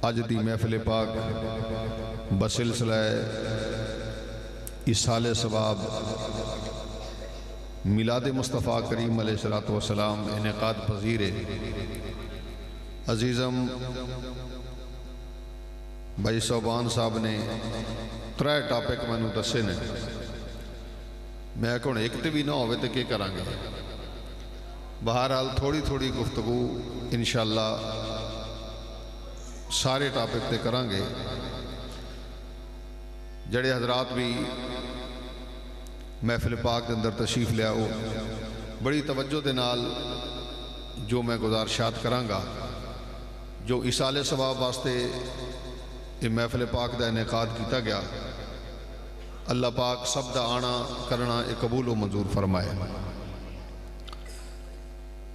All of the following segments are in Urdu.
اج دی محفل پاک بسلسلہ ایصال ثواب میلاد مصطفیٰ کریم علیہ السلام انعقاد پذیر عزیزم بھائی صوبان صاحب نے 3 ٹاپک میں دسے نے، میں کہوں ایک تے بھی نہ ہوئے تو کیا کریں گے۔ بہرحال تھوڑی تھوڑی گفتگو انشاءاللہ سارے ٹاپک تے کریں گے۔ جڑے حضرات بھی محفل پاک کے اندر تشریف لیا ہو، بڑی توجہ دے نال جو میں گزارشات کراں گا، جو ایصال ثواب واسطے یہ محفل پاک دا انعقاد کیتا گیا، اللہ پاک سب دا آنا کرنا ایک قبول و منظور فرمائے۔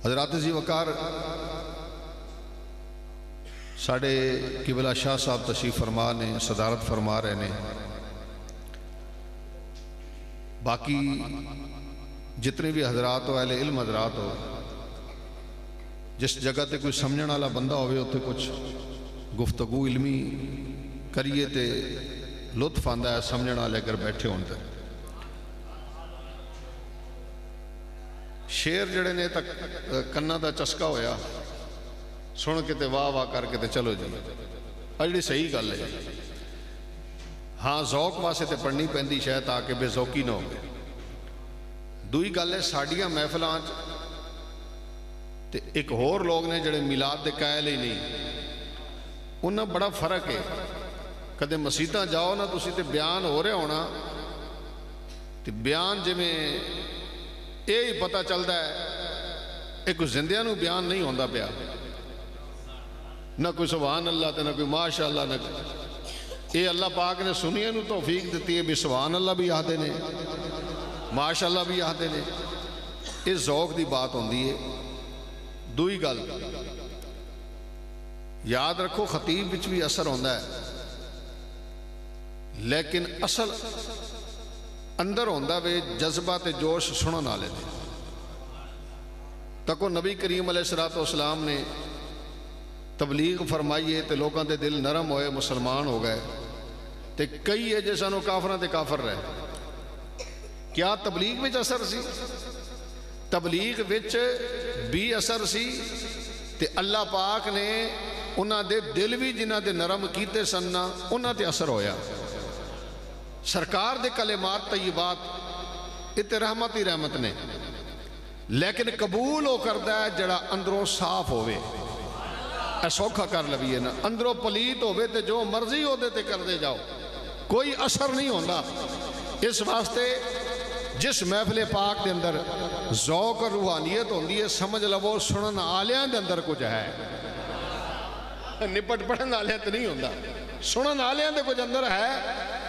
حضرات عزیز وقار ساڑھے قبلہ شاہ صاحب تشریف فرما نے، صدارت فرما رہے نے، باقی جتنے بھی حضرات ہو، اہل علم حضرات ہو، جس جگہ تے کوئی سمجھن والا بندہ ہوئے ہوتے کچھ گفتگو علمی کریے تے لطف آندہ ہے، سمجھن والے اگر بیٹھے ہوندے۔ شیر جڑے نے تک کنہ دا چسکا ہویا، سن کے تے واہ واہ کر کے تے چلو جی، اجڑی صحیح گل ہے۔ ہاں ذوق واسے تے پڑھنی پیندی شاید تاکہ بے ذوقی نہ ہو۔ دوئی گل ہے ساڑیاں محفلان تے ایک اور لوگ نے جڑے میلاد دے قائل ہی نہیں، انہاں بڑا فرق ہے۔ کدے مسیطاں جاؤ نا تسی تے بیان ہو رہے ہونا تے بیان جی میں یہی پتہ چلتا ہے ایک زندیاں نو بیان نہیں ہوندہ پیا، نہ کوئی سبحان اللہ تے نہ کوئی ماشاءاللہ، نہ یہ اللہ پاک نے سنیے نو توفیق دیتی ہے بھی سبحان اللہ بھی آدھے نے، ماشاءاللہ بھی آدھے نے۔ اس ذوق دی بات ہوندی ہے۔ دوئی گل یاد رکھو، خطیب وچ بھی اثر ہوندہ ہے، لیکن اصل اندر ہوندہ وے جذبہ تے جوش سنن والے نے۔ تکو نبی کریم علیہ السلام نے تبلیغ فرمائیے تے لوگاں دے دل نرم ہوئے، مسلمان ہو گئے، تے کئی ہے جیسانو کافران تے کافر رہے۔ کیا تبلیغ وچ اثر سی؟ تبلیغ وچ بھی اثر سی تے اللہ پاک نے انہاں دے دل بھی جنہاں دے نرم کیتے سننا انہاں تے اثر ہویا۔ سرکار دے کلمات طیبات اتے رحمت ہی رحمت نے، لیکن قبول ہو کردہ ہے جڑا اندروں صاف ہوئے، سوکھا کر لبیے نا، اندروں پلیت ہوئے تے جو مرضی ہو دیتے کر دے جاؤ، کوئی اثر نہیں ہوندہ۔ اس واسطے جس محفل پاک دے اندر ذوق اور روحانیت ہوندی ہے، سمجھ لو سنن آلیاں دے اندر کچھ ہے، نپٹ پڑھن آلیاں تے نہیں ہوندہ، سنن آلیاں دے کچھ اندر ہے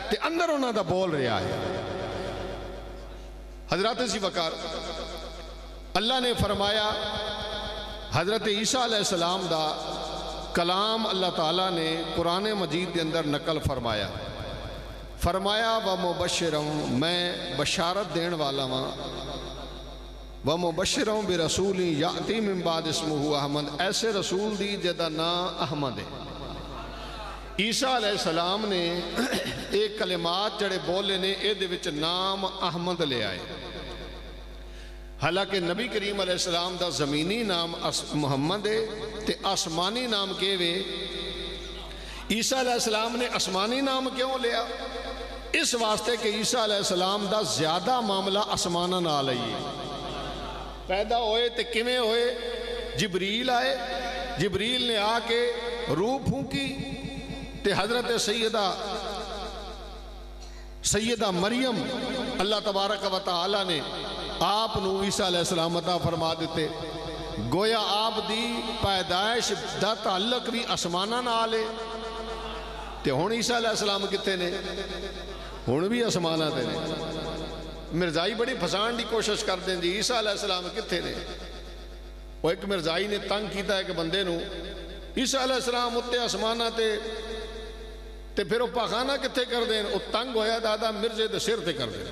تے اندر انہاں دا بول رہا ہے۔ حضرات اسی وقار اللہ نے فرمایا، حضرت عیسیٰ علیہ السلام دا کلام اللہ تعالیٰ نے قرآن مجید دے اندر نقل فرمایا، فرمایا وَمُبَشِّرًا، میں بشارت دین والا ہاں، وَمُبَشِّرًا بِرَسُولٍ يَأْتِي مِن بَعْدِ اسْمُهُ احمد، ایسے رسول دی جدا نام احمد ہے۔ عیسیٰ علیہ السلام نے ایک کلمات جڑے بولے نے اے دے وچ نام احمد لے آئے، حالانکہ نبی کریم علیہ السلام دا زمینی نام محمد ہے تے آسمانی نام کے وے۔ عیسیٰ علیہ السلام نے آسمانی نام کیوں لیا؟ اس واسطے کہ عیسیٰ علیہ السلام دا زیادہ معاملہ آسمانہ نہ لئیے۔ پیدا ہوئے تے کمیں ہوئے؟ جبریل آئے، جبریل نے آ کے روح پھونکی تے حضرت سیدہ مریم اللہ تبارک و تعالی نے آپ نو عیسیٰ علیہ السلام عطا فرما دیتے، گویا آپ دی پیدائش دا تعلق بھی آسمانہ نہ آلے تے ہون عیسیٰ علیہ السلام کتے نے؟ ہون بھی آسمانہ دے نے۔ مرزائی بڑی پھسان دی کوشش کر دیں جی عیسیٰ علیہ السلام کتے نے؟ وہ ایک مرزائی نے تنگ کیتا ہے کہ بندے نو عیسیٰ علیہ السلام اتے آسمانہ تے پھر وہ پاخانہ کتے کر دیں؟ وہ تنگ ہویا دادا مرزے دے سر تے کر دیں۔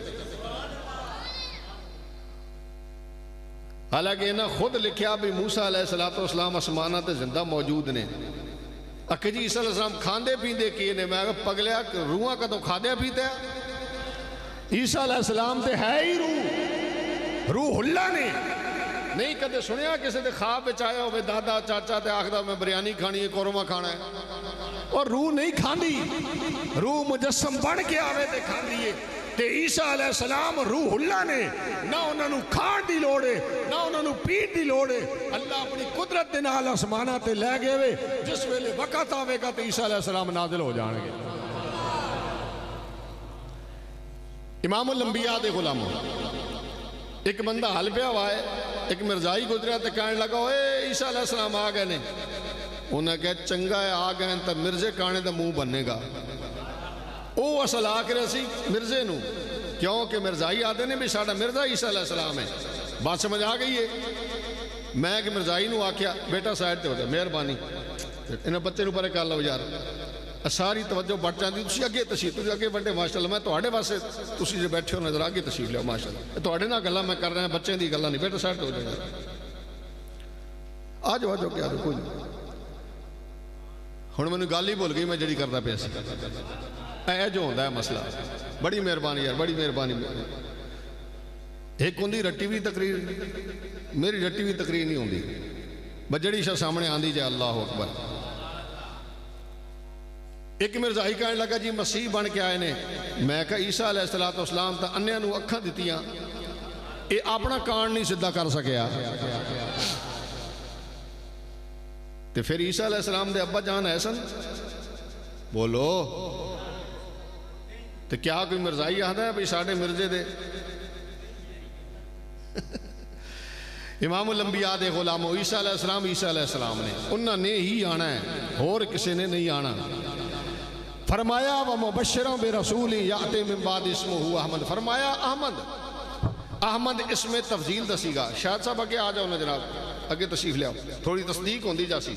حالانکہ انہاں خود لکھیا بھی موسیٰ علیہ السلام آسمانہ تے زندہ موجود نے، اکھے جی عیسیٰ علیہ السلام کھاندے پیندے کیے نے؟ میں کہا پگلیا روحاں کدوں کھادیا پیتے ہیں؟ عیسیٰ علیہ السلام تے ہے ہی روح اللہ نے نہیں کدے سنیا کسی دے خواب وچ آیا ہوئے دادا چاچا تے آکھدا میں بریانی کھانی ہے قورمہ کھانا ہے، اور روح نہیں کھاندی، روح مجسم بن کے آوے تے کھاندی ہے۔ تے عیسیٰ علیہ السلام روح اللہ نے، نہ انہوں نے کھان دی لوڑے نہ انہوں نے پیٹ دی لوڑے، اللہ اپنی قدرت دے نال آسمانہ تے لے گئے وے، جس ویلے وقت آوے گا تے عیسیٰ علیہ السلام نازل ہو جان گے۔ امام الانبیاء دے غلاموں، ایک بندہ حل پیا ہوا ہے، ایک مرزائی گزریا تے کہنے لگا اے عیسیٰ علیہ السلام آ گئے نے، انہوں نے کہا چنگا ہے آ گئے تو مرزے کھانے دا منہ بننے گا۔ او اصل آکھ رہے سی مرزے نو، کیونکہ مرزائی آدھے نے بھی ساڑھا مرزا عیسیٰ علیہ السلام ہے۔ بات سمجھ آ گئی ہے؟ میں کہ مرزائی نو آکھیا بیٹا سائڈ تے ہو جائے مہربانی، انہیں بچے نو پرے کر لو یار، ساری توجہ بڑھ جاندی، تسی اگے تشریف، تسی اگے بڑھے ماشاءاللہ، میں تواڈے واسطے تسی جو بیٹھے ہو نظر آگے تشریف لیا ماشاءاللہ، تواڈے نہ گلاں میں کر رہا ہوں، بچے دی گلاں نہیں، بیٹا سائڈ تے ہو جائے، آجو کیا دو کوئی نہیں۔ ہن میں نے گل ہی بھول گئی میں جڑی کردا پیا سی، اے جو ہوندا ہے مسئلہ۔ بڑی مہربانی یار، بڑی مہربانی۔ ایک ہوندی رٹی ہوئی تقریر، میری رٹی ہوئی تقریر نہیں ہوندی، بجڑی شاہ سامنے آندی جائے اللہ اکبر۔ ایک مرزائی کہنے لگا جی مسیح بن کے آئے نے، میں کہا عیسیٰ علیہ السلام تا انیاں نو اکھاں دتیاں، اے اپنا کان نہیں سدھا کر سکیا، تے پھر عیسیٰ علیہ السلام دے ابا جان ایسن بولو، تے کیا کوئی مرزائی آدھا ہے بھئی ساڑھے مرزے دے؟ امام الانبیاء دے غلاموں، عیسیٰ علیہ السلام نے، انہوں نے ہی آنا ہے اور کسی نے نہیں آنا۔ فرمایا وَمُبَشِّرًا بِرَسُولٍ يَأْتِي مِن بَعْدِ اسْمُهُ احمد، فرمایا احمد اس میں تفضیل دسی گا۔ شاہد صاحب اگے آ جاؤ نا جناب، اگے تشریف لے آؤ، تھوڑی تصدیق ہوندی جاسی۔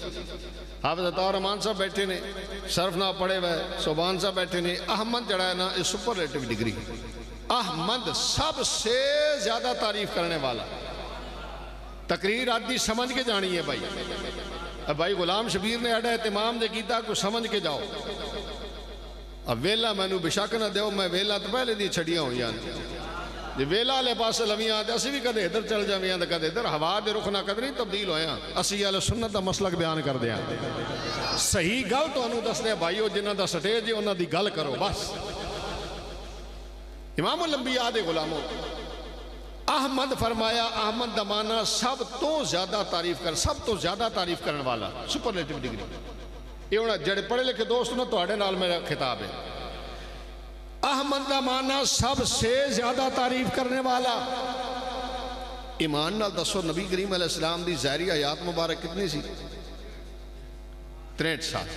حافظ عطا رحمان صاحب بیٹھے نے، صرف نہ پڑھے ہوئے، سبحان صاحب بیٹھے نے۔ احمد جڑا ہے نا اس سپرلیٹو ڈگری، احمد سب سے زیادہ تعریف کرنے والا۔ تقریر آدھی سمجھ کے جانی ہے بھائی، اب بھائی غلام شبیر نے اڈا اہتمام دے کیتا کو سمجھ کے جاؤ۔ اب ویلا میں نو بشک نہ دیو، میں ویلا تو پہلے دی چھڑیاں ہوئی آنے جی ویلا لے پاس لمیاں آتے، اسی بھی کدے ادھر چل جاویاں دے کدے ادھر، ہوا دے رخ نہ قدری تبدیل ہویاں، اسی اہل سنت دا مسلک بیان کر دیاں۔ صحیح گل تو انہوں دس دے بھائیو، جنہ دا سٹیج ہے انہوں دی گل کرو بس۔ امام الانبیاء دے غلاموں، احمد فرمایا، احمد دمانا سب تو زیادہ تعریف کر، سب تو زیادہ تعریف کرنے والا، سپرلیٹو ڈگری۔ یہ ہونا جڑے پڑھے لکھے دوست نا تو اڑے نال میرا خطاب ہے۔ احمد دا معنی سب سے زیادہ تعریف کرنے والا۔ ایمان نال دسو نبی کریم علیہ السلام دی ظاہری حیات مبارک کتنی سی؟ 63 سال۔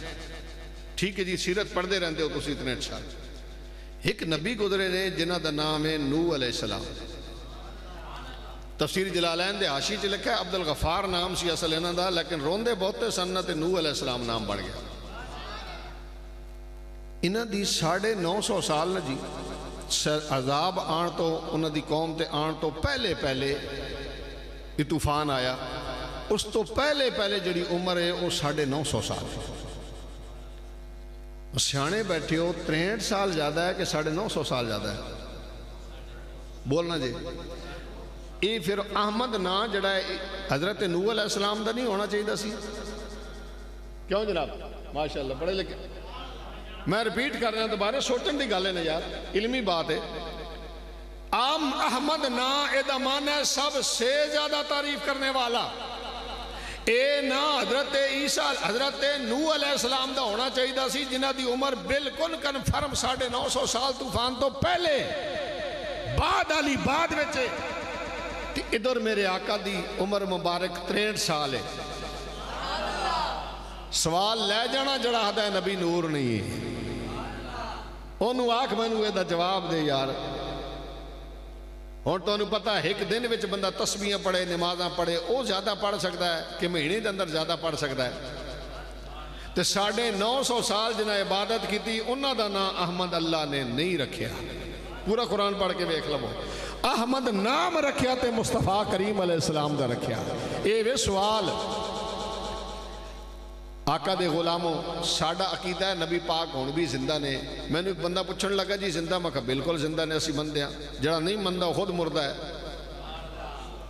ٹھیک ہے جی، سیرت پڑھ دے رہندے ہو تو 63 سال۔ ایک نبی گزرے نے جنہ دا نام ہے نوح علیہ السلام۔ تفسیر جلالین دے حاشی چ لکھا ہے عبدالغفار نام سی اصل انہاں دا، لیکن روندے بہتے سنت نوح علیہ السلام نام بڑھ گیا۔ انہاں دی 950 سال نہ جی عذاب آن تو انہاں دی قوم تے آن تو پہلے یہ طوفان آیا، اس تو پہلے جڑی عمر ہے وہ 950 سال۔ سیانے بیٹھے ہو 63 سال زیادہ ہے کہ 950 سال زیادہ ہے؟ بولنا جی۔ یہ پھر احمد نا جڑا ہے حضرت نوح علیہ السلام دا نہیں ہونا چاہیے سی؟ کیوں جناب؟ ماشاءاللہ پڑھے لکھے۔ میں ریپیٹ کر رہا ہوں دوبارہ، سوچن دی گل ہے نا یار، علمی بات ہے۔ احمد نا ایدہ معنی ہے سب سے زیادہ تعریف کرنے والا۔ اے نا حضرت عیسیٰ حضرت نوح علیہ السلام دا ہونا چاہیے سی، جنہ دی عمر بالکل کنفرم 950 سال طوفان تو پہلے بعد علی بعد وچے۔ ادھر میرے آقا دی عمر مبارک 63 سال ہے۔ سوال لے جانا جڑا ہدا ہے نبی نور نہیں ہے، انہوں آکھ میں نوے دا جواب دے یار۔ اور تو انہوں پتہ ہے ایک دن وچ بندہ تسبیحاں پڑھے، نمازاں پڑھے، او زیادہ پڑھ سکتا ہے کہ مہینے دے اندر زیادہ پڑھ سکتا ہے؟ تے 950 سال جنہ عبادت کی تھی انہوں دا نا احمد اللہ نے نہیں رکھیا۔ پورا قرآن پڑھ کے بیک لبو، احمد نام رکھیا تے مصطفیٰ کریم علیہ السلام دا رکھیا۔ اے وے سوال آقا دے غلاموں ساڈا عقیدہ ہے نبی پاک ہون بھی زندہ نے. میں نے ایک بندہ پوچھن لگا جی زندہ؟ میں کہا بالکل زندہ نے، اسی مندے ہیں. جڑا نہیں مندہ خود مردہ ہے.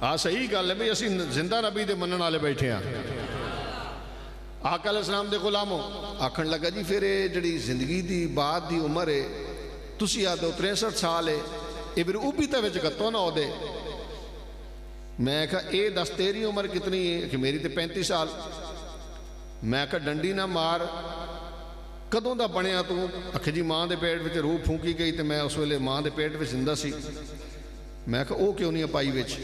ہاں صحیح گل ہے بھئی، اسی زندہ نبی دے منن والے بیٹھے ہیں. آقا علیہ السلام دے غلاموں آکھن لگا جی پھر جڑی زندگی دی بعد دی عمر ہے تسی آدھو 63 سال ہے، یہ پھر اوپی تے وچ گتوں نہ ہو دے. میں کہا اے دس تیری عمر کتنی ہے؟ کہ میری تے 35 سال. میں کہا ڈنڈی نہ مار، کدوں دا بنیا تو؟ اکھے جی ماں دے پیٹ وچ روح پھونکی گئی تے میں اس ویلے ماں دے پیٹ وچ زندہ سی. میں کہا او کیوں نہیں پائی وچ؟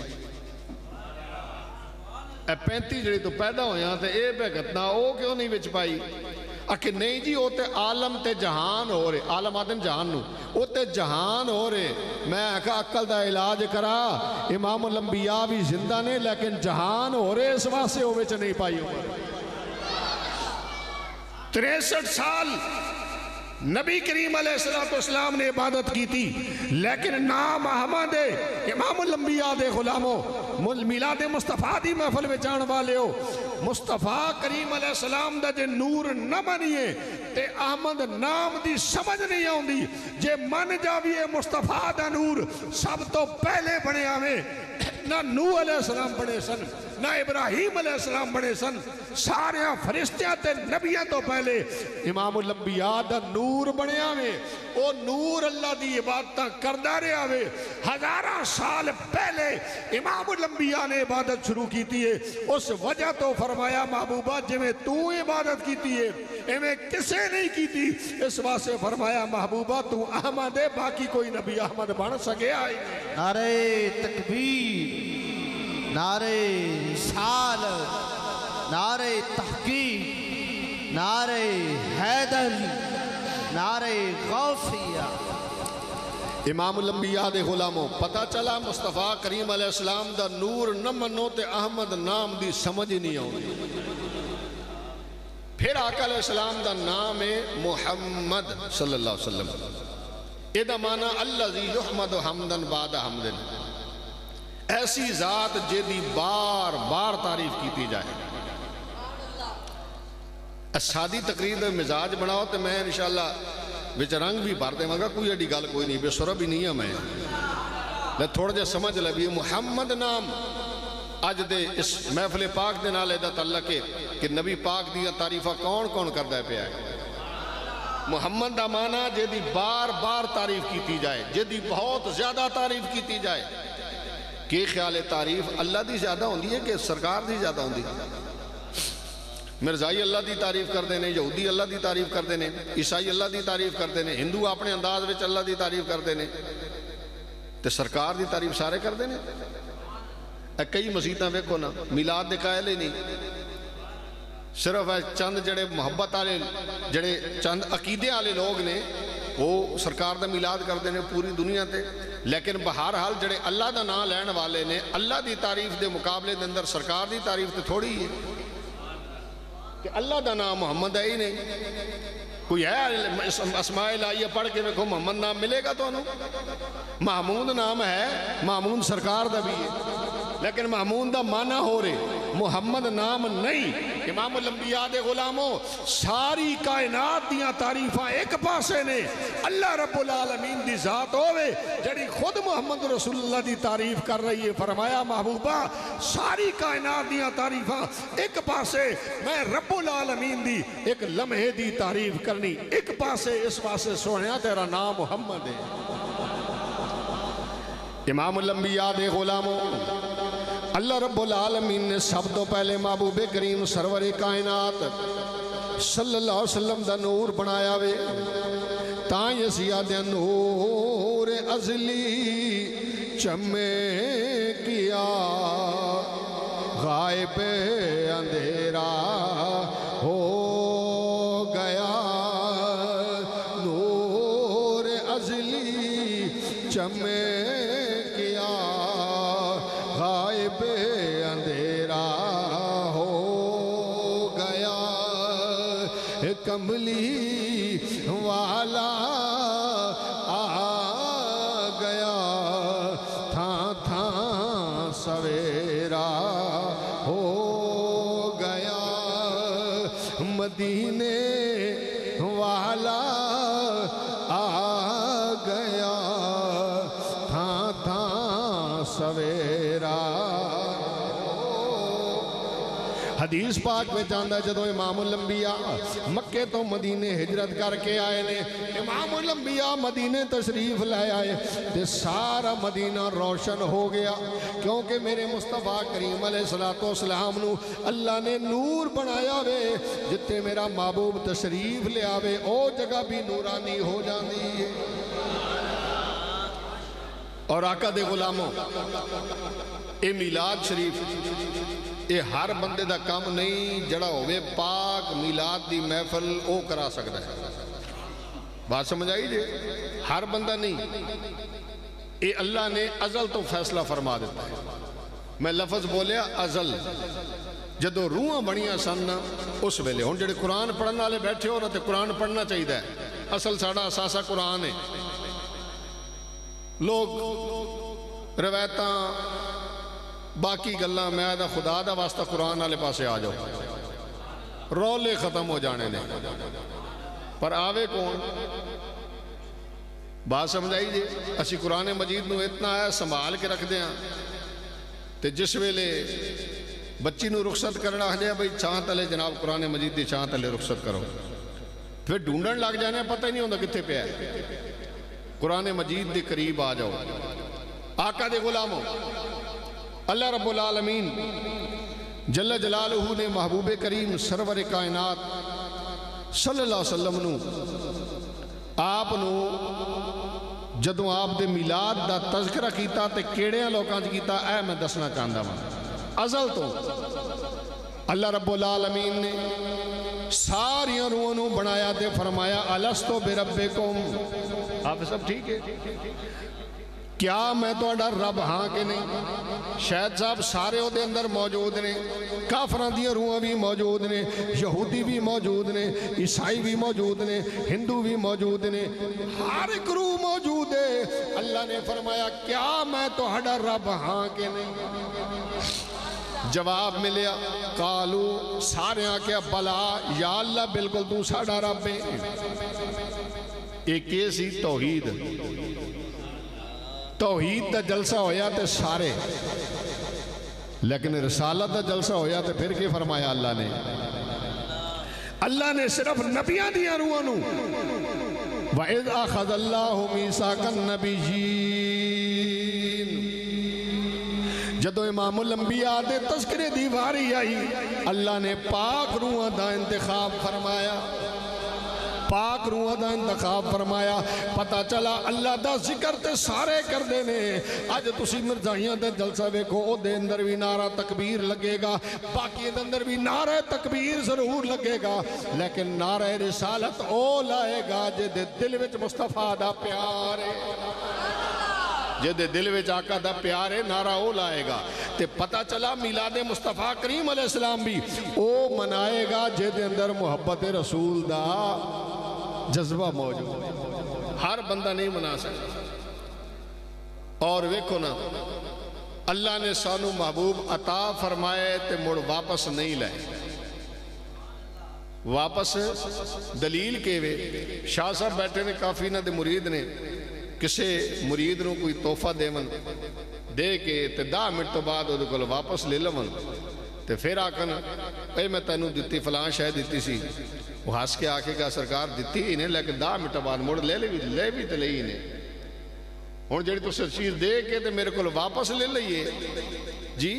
اے 35 جڑی تو پیدا ہویا تے اے پہ گتنا او کیوں نہیں وچ پائی؟ اکھے نہیں جی او تے عالم تے جہان ہو رہے، عالم آدن جہان نو، او تے جہان ہو رہے. میں کہا عقل دا علاج کرا، امام الانبیاء بھی زندہ نے لیکن جہان ہو رہے، اس واسے ہو وچ نہیں پائی عمر. 63 سال نبی کریم علیہ السلام نے عبادت کی تھی، لیکن نام احمد امام الانبیاء دے غلاموں میلاد مصطفیٰ دی محفل میں جان والے ہو. مصطفیٰ کریم علیہ السلام دا جے نور نہ بنیے تے احمد نام دی سمجھ نہیں آؤں دی. جے من جاویے مصطفیٰ دا نور سب تو پہلے بنے آوے. نہ نوح علیہ السلام بنے سن، نہ ابراہیم علیہ السلام بنے سن، سارے فرشتیاں تے نبیاں تو پہلے امام الانبیاء دا نور بنے آوے. او نور اللہ دی عبادتاں کردہ رہے آوے. 1000 سال پہلے امام الانبیاء نے عبادت شروع کی تھی ہے. اس وجہ تو فرمایا محبوبہ جمیں تو عبادت کی تھی ہے ایمیں کسے نہیں کی تھی. اس واسے فرمایا محبوبہ تو احمد ہے، باقی کوئی نبی احمد بن سکے آئی. نعرہ تکبیر، نعرہ رسالت، نعرہ تحقیق، نعرہ حیدر، نعرہ غوثیہ. امام الانبیاء دے غلاموں پتہ چلا مصطفیٰ کریم علیہ السلام دا نور نہ منو تے احمد نام دی سمجھ نہیں آؤں. پھر آقا علیہ السلام دا نام ہے محمد صلی اللہ علیہ وسلم. یہ دا معنی الذی یحمد حمدن بعد حمدن، ایسی ذات جیدی بار بار تعریف کیتی جائے. سادی تقریر دا مزاج بناؤ تو میں انشاءاللہ وچ رنگ بھی بھر دے مگا، کوئی ایڈی گل کوئی نہیں، بے سورہ بھی نہیں ہے. میں تھوڑا جا سمجھ لبی محمد نام اج دے اس محفل پاک دے نالے دا تعلق ہے کہ نبی پاک دیا تعریفہ کون کون کردہ پہ آئے. محمد دا معنی جیدی بار بار تعریف کیتی جائے، جیدی بہت زیادہ تعریف کیتی جائے. کہ خیال تعریف اللہ دی زیادہ ہوندی ہے کہ سرکار دی زیادہ ہوندی؟ مرزائی اللہ دی تعریف کر دینے، یہودی اللہ دی تعریف کر دینے، عیسائی اللہ دی تعریف کر دینے، ہندو اپنے انداز وچ اللہ دی تعریف کر دینے، تے سرکار دی تعریف سارے کر دینے. کئی مسیطاں ویکھو نا میلاد دے قائل ہی نہیں، صرف چند جڑے محبت آلے جڑے چند عقیدے آلے لوگ نے وہ سرکار دا میلاد کر دینے پوری دنیا تے. لیکن بہرحال جڑے اللہ دا نام لین والے نے اللہ دی تعریف دے مقابلے دے اندر سرکار دی تعریف تے تھوڑی ہے کہ اللہ دا نام محمد ہے ہی نہیں. کوئی ہے اسماء الہیہ پڑھ کے دیکھو محمد نام ملے گا تو انہوں؟ محمود نام ہے، محمود سرکار دا بھی ہے، لیکن محمود دا معنی ہو رہے، محمد نام نہیں. امام الانبیاء دے غلاموں ساری کائنات دیاں تعریفاں ایک پاسے نے. اللہ رب العالمین دی ذات ہوئے جڑی خود محمد رسول اللہ دی تعریف کر رہی ہے. فرمایا محبوبہ ساری کائنات دیاں تعریفاں ایک پاسے، میں رب العالمین دی ایک لمحے دی تعریف کرنی ایک پاسے. اس پاسے سوہنیا تیرا نام محمد ہے. امام الانبیاء دے غلاموں اللہ رب العالمین نے سب تو پہلے محبوب کریم سرور کائنات صلی اللہ علیہ وسلم دا نور بنایا وے. تاں یسیہ دے نور ازلی چمے کیا، غائب اندھیرا ہو گیا. نور ازلی چمے کیا، غائب اندھیرا ہو گیا. کملی والا آ گیا، تھاں تھاں سویرا ہو گیا. مدینے والا آ گیا تھاں تھاں سویرا حدیث پاک میں جاندہ جدو امام الانبیاء مکے تو مدینے ہجرت کر کے آئے نے امام الانبیاء مدینے تشریف لے آئے تے سارا مدینہ روشن ہو گیا کیونکہ میرے مصطفیٰ کریم علیہ السلام نو اللہ نے نور بنایا وے جتے میرا محبوب تشریف لے آوے او جگہ بھی نورانی ہو جاندی ہے اور آقا دے غلاموں اے میلاد شریف اے ہر بندے دا کام نہیں جڑا ہوئے پاک میلاد دی محفل او کرا سکتا ہے بات سمجھ آئی جے ہر بندہ نہیں اے اللہ نے ازل تو فیصلہ فرما دیتا ہے میں لفظ بولیا ازل جدو روحاں بڑیاں سن اس ویلے ہن جڑے قرآن پڑھنا والے بیٹھے ہو تے قرآن پڑھنا چاہیے ہے اصل ساڑا اساسا قرآن ہے لوگ روایتاں باقی گلاں میں آدھا خدا دا واسطہ قرآن والے پاسے آ جاؤ رولے ختم ہو جانے نے پر آوے کون بات سمجھ آئی جے اسی قرآن مجید نو اتنا ہے سنبھال کے رکھ دیاں تے جس ویلے بچی نو رخصت کرنا ہے بھئی چھاں تلے جناب قرآن مجید دی چھاں تلے رخصت کرو پھر ڈھونڈن لگ جانے پتہ ہی نہیں ہوندہ کتھے پہ ہے قرآن مجید دے قریب آ جاؤ آقا دے غلاموں اللہ رب العالمین جل جلالہ نے محبوب کریم سرور کائنات صلی اللہ علیہ وسلم نو آپ نو جدوں آپ دے میلاد دا تذکرہ کیتا تے کیڑیاں لوکاں چ کیتا اے میں دسنا چاہندا ہاں ازل تو اللہ رب العالمین نے ساریاں روحاں نو بنایا تے فرمایا الستو بربکم آپ سب ٹھیک ہے کیا میں تو ڈر رب ہاں کہ نہیں شاید صاحب سارے ہو دے اندر موجود نے کافران دیا روحاں بھی موجود نے یہودی بھی موجود نے عیسائی بھی موجود نے ہندو بھی موجود نے ہر ایک روح موجود ہے اللہ نے فرمایا کیا میں تو ڈر رب ہاں کہ نہیں جواب ملیا قالو سارے آکے بلا یا اللہ بالکل تو ساڑا رب ہے ایک ایسی توحید توحید دا جلسہ ہویا تے سارے لیکن رسالت دا جلسہ ہویا تے پھر کی فرمایا اللہ نے صرف نبیاں دیا روحانو وَإِذْ أَخَذَ اللَّهُ مِيثَاقَ النَّبِيِّينَ جدو امام الانبیاء دے تذکرے دی واری آئی اللہ نے پاک روحاں دا انتخاب فرمایا پاک روح دا انتخاب فرمایا پتہ چلا اللہ دا ذکر تے سارے کر دینے آج تسی مرزائیاں دے جلسہ ویکھو او دے اندر بھی نعرہ تکبیر لگے گا باقی دے اندر بھی نعرہ تکبیر ضرور لگے گا لیکن نعرہ رسالت او لائے گا جے دے دل وچ مصطفیٰ دا پیار ہے جے دے دل وچ آقا دا پیار ہے نعرہ او لائے گا تے پتہ چلا میلاد مصطفیٰ کریم علیہ السلام بھی او منائے گا جے دے اندر محبت رسول دا جذبہ موجود ہر بندہ نہیں منا سکتا اور ویکھو نا اللہ نے سانو محبوب عطا فرمائے تے مڑ واپس نہیں لائے واپس دلیل کے وے شاہ صاحب بیٹھے نے کافی نہ دے مرید نے کسے مرید نو کوئی تحفہ دے من دے کے تے 10 منٹ تو بعد وہ کو واپس لے لون تے پھر آکن اے میں تینوں دیتی فلان شاید دیتی سی وہ ہاس کے آکے گا سرکار دیتی ہی نہیں لیکن 10 منٹ بعد مڑ لے بھی تے لے ہی نہیں ہون جڑی تو سے چیز دے کے تے میرے کو واپس لے لئیے جی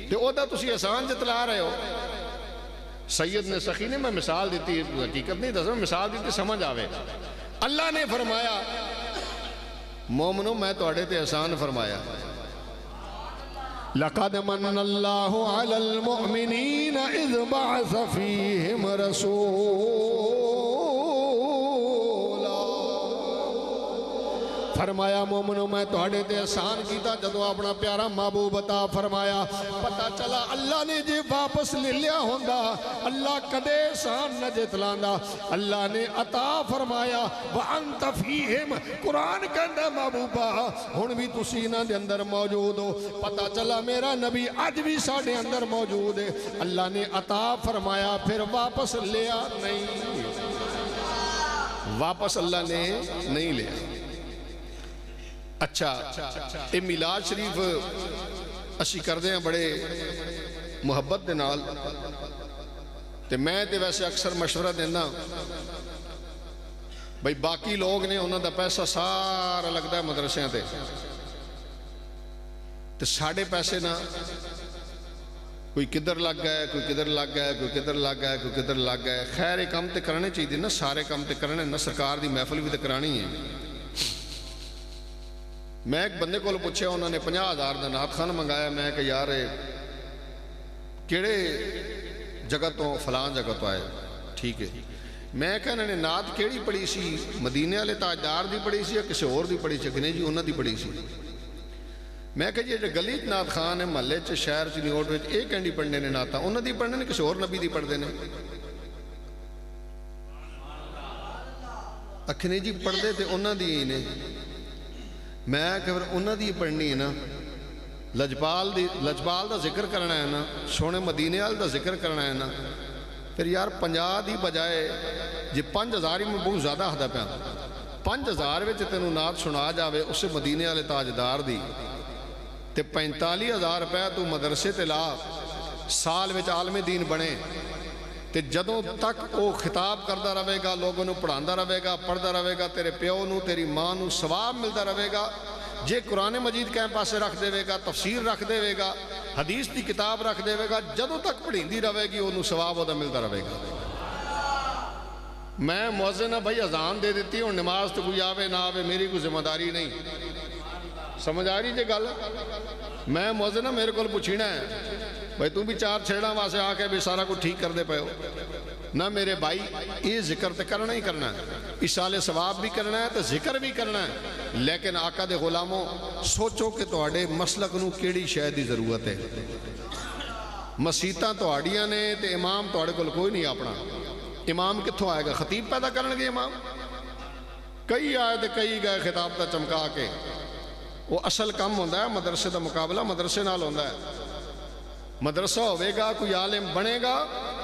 تے او دا تسی آسان جتلا رہے ہو سید نے سخی نے میں مثال دیتی حقیقت نہیں دسا مثال دیتی سمجھ آوے اللہ نے فرمایا مومنوں میں تو اڑے تے آسان فرمایا لَقَدْ مَنَّ اللَّهُ عَلَى الْمُؤْمِنِينَ إِذْ بَعَثَ فِيهِمْ رَسُولًا فرمایا مومنو میں تہاڈے تے احسان کیتا جدوں اپنا پیارا محبوب عطا فرمایا پتہ چلا اللہ نے جے واپس لے لیا ہوندا اللہ کدے احسان نہ جتلاندا اللہ نے عطا فرمایا وانت فیہم قرآن کہندا محبوبہ ہن بھی تسی انہاں دے اندر موجود ہو پتہ چلا میرا نبی اج بھی ساڈے اندر موجود ہے اللہ نے عطا فرمایا پھر واپس لیا نہیں واپس اللہ نے نہیں لیا اچھا یہ میلاد شریف اسی کردے ہیں بڑے محبت دے نال تے میں تے ویسے اکثر مشورہ دینا بھئی باقی لوگ نے انہوں دا پیسہ سارا لگتا ہے مدرسیاں تے ساڑھے پیسے نہ کوئی کدھر لگ گئے کوئی کدھر لگ گئے کوئی کدھر لگ گئے کوئی کدھر لگ گئے خیر کام تے کرنے چاہیے نا سارے کام تے کرنے نا سرکار دی محفل بھی تے کرانی ہے میں ایک بندے کو پوچھے انہوں نے 50,000 دا نعت خان منگایا میں کہ یار کیڑے جگہ تو فلان جگہ تو آئے ٹھیک ہے میں کہ انہوں نے نعت کیڑی پڑھی سی مدینے والے تاجدار دی پڑھی سی یا کسی اور دی پڑھی سی کہ نہیں جی انہوں دی پڑھی سی میں کہ یہ گلی نعت خان ہے محلے چ شہر چ نیوٹ وچ ایک اینڈی پڑھنے نے نعتاں انہوں دی پڑھنے نے کسی اور نبی دی پڑھتے ہیں اکھنے جی پڑھتے تے انہوں دی ہی نے میں کہ پھر انہوں دی پڑھنی ہے نا لجپال دا ذکر کرنا ہے نا سونے مدینے وال دا ذکر کرنا ہے نا پھر یار 50 دی بجائے جی 5,000 ہی میں بہت زیادہ ہدا پیا 5,000 وچ تینوں نعت سنا جاوے اسے مدینے والے تاجدار دی تے 45,000 روپے تو مدرسے تے لا سال وچ عالم دین بنے تے جدوں تک او خطاب کردا رہے گا لوگوں نو پڑھاندا رہے گا پڑھدا رہے گا تیرے پیو نو تیری ماں نو ثواب ملدا رہے گا جے قرآن مجید کہیں پاسے رکھ دے گا تفسیر رکھ دے گا حدیث دی کتاب رکھ دے گا جدوں تک پڑھیندی رہے گی انہوں ثواب دا ملدا رہے گا میں مؤذن بھائی اذان دے دیتی ہوں نماز تو کوئی آوے نہ آوے میری کوئی ذمہ داری نہیں سمجھ آ رہی جے گل میں مؤذن میرے کو پوچھنا ہے بھائی تم بھی 4 چھیڑا وہاں سے آ کے بھی سارا کچھ ٹھیک کر دے پے ہو نہ میرے بھائی یہ ذکر تے کرنا ہی کرنا ہے اشارے ثواب بھی کرنا ہے تو ذکر بھی کرنا ہے لیکن آقا دے غلاموں سوچو کہ تواڈے مسلک نو کیڑی شے دی ضرورت ہے مسیتاں تواڈیاں نے تے امام تواڈے کول کوئی نہیں اپنا امام کتھوں آئے گا خطیب پیدا کرن گے امام کئی آئے تے کئی گئے خطاب دا چمکا کے وہ اصل کم ہوندا ہے مدرسے دا مقابلہ مدرسے نال ہوندا ہے مدرسہ ہوئے گا کوئی عالم بنے گا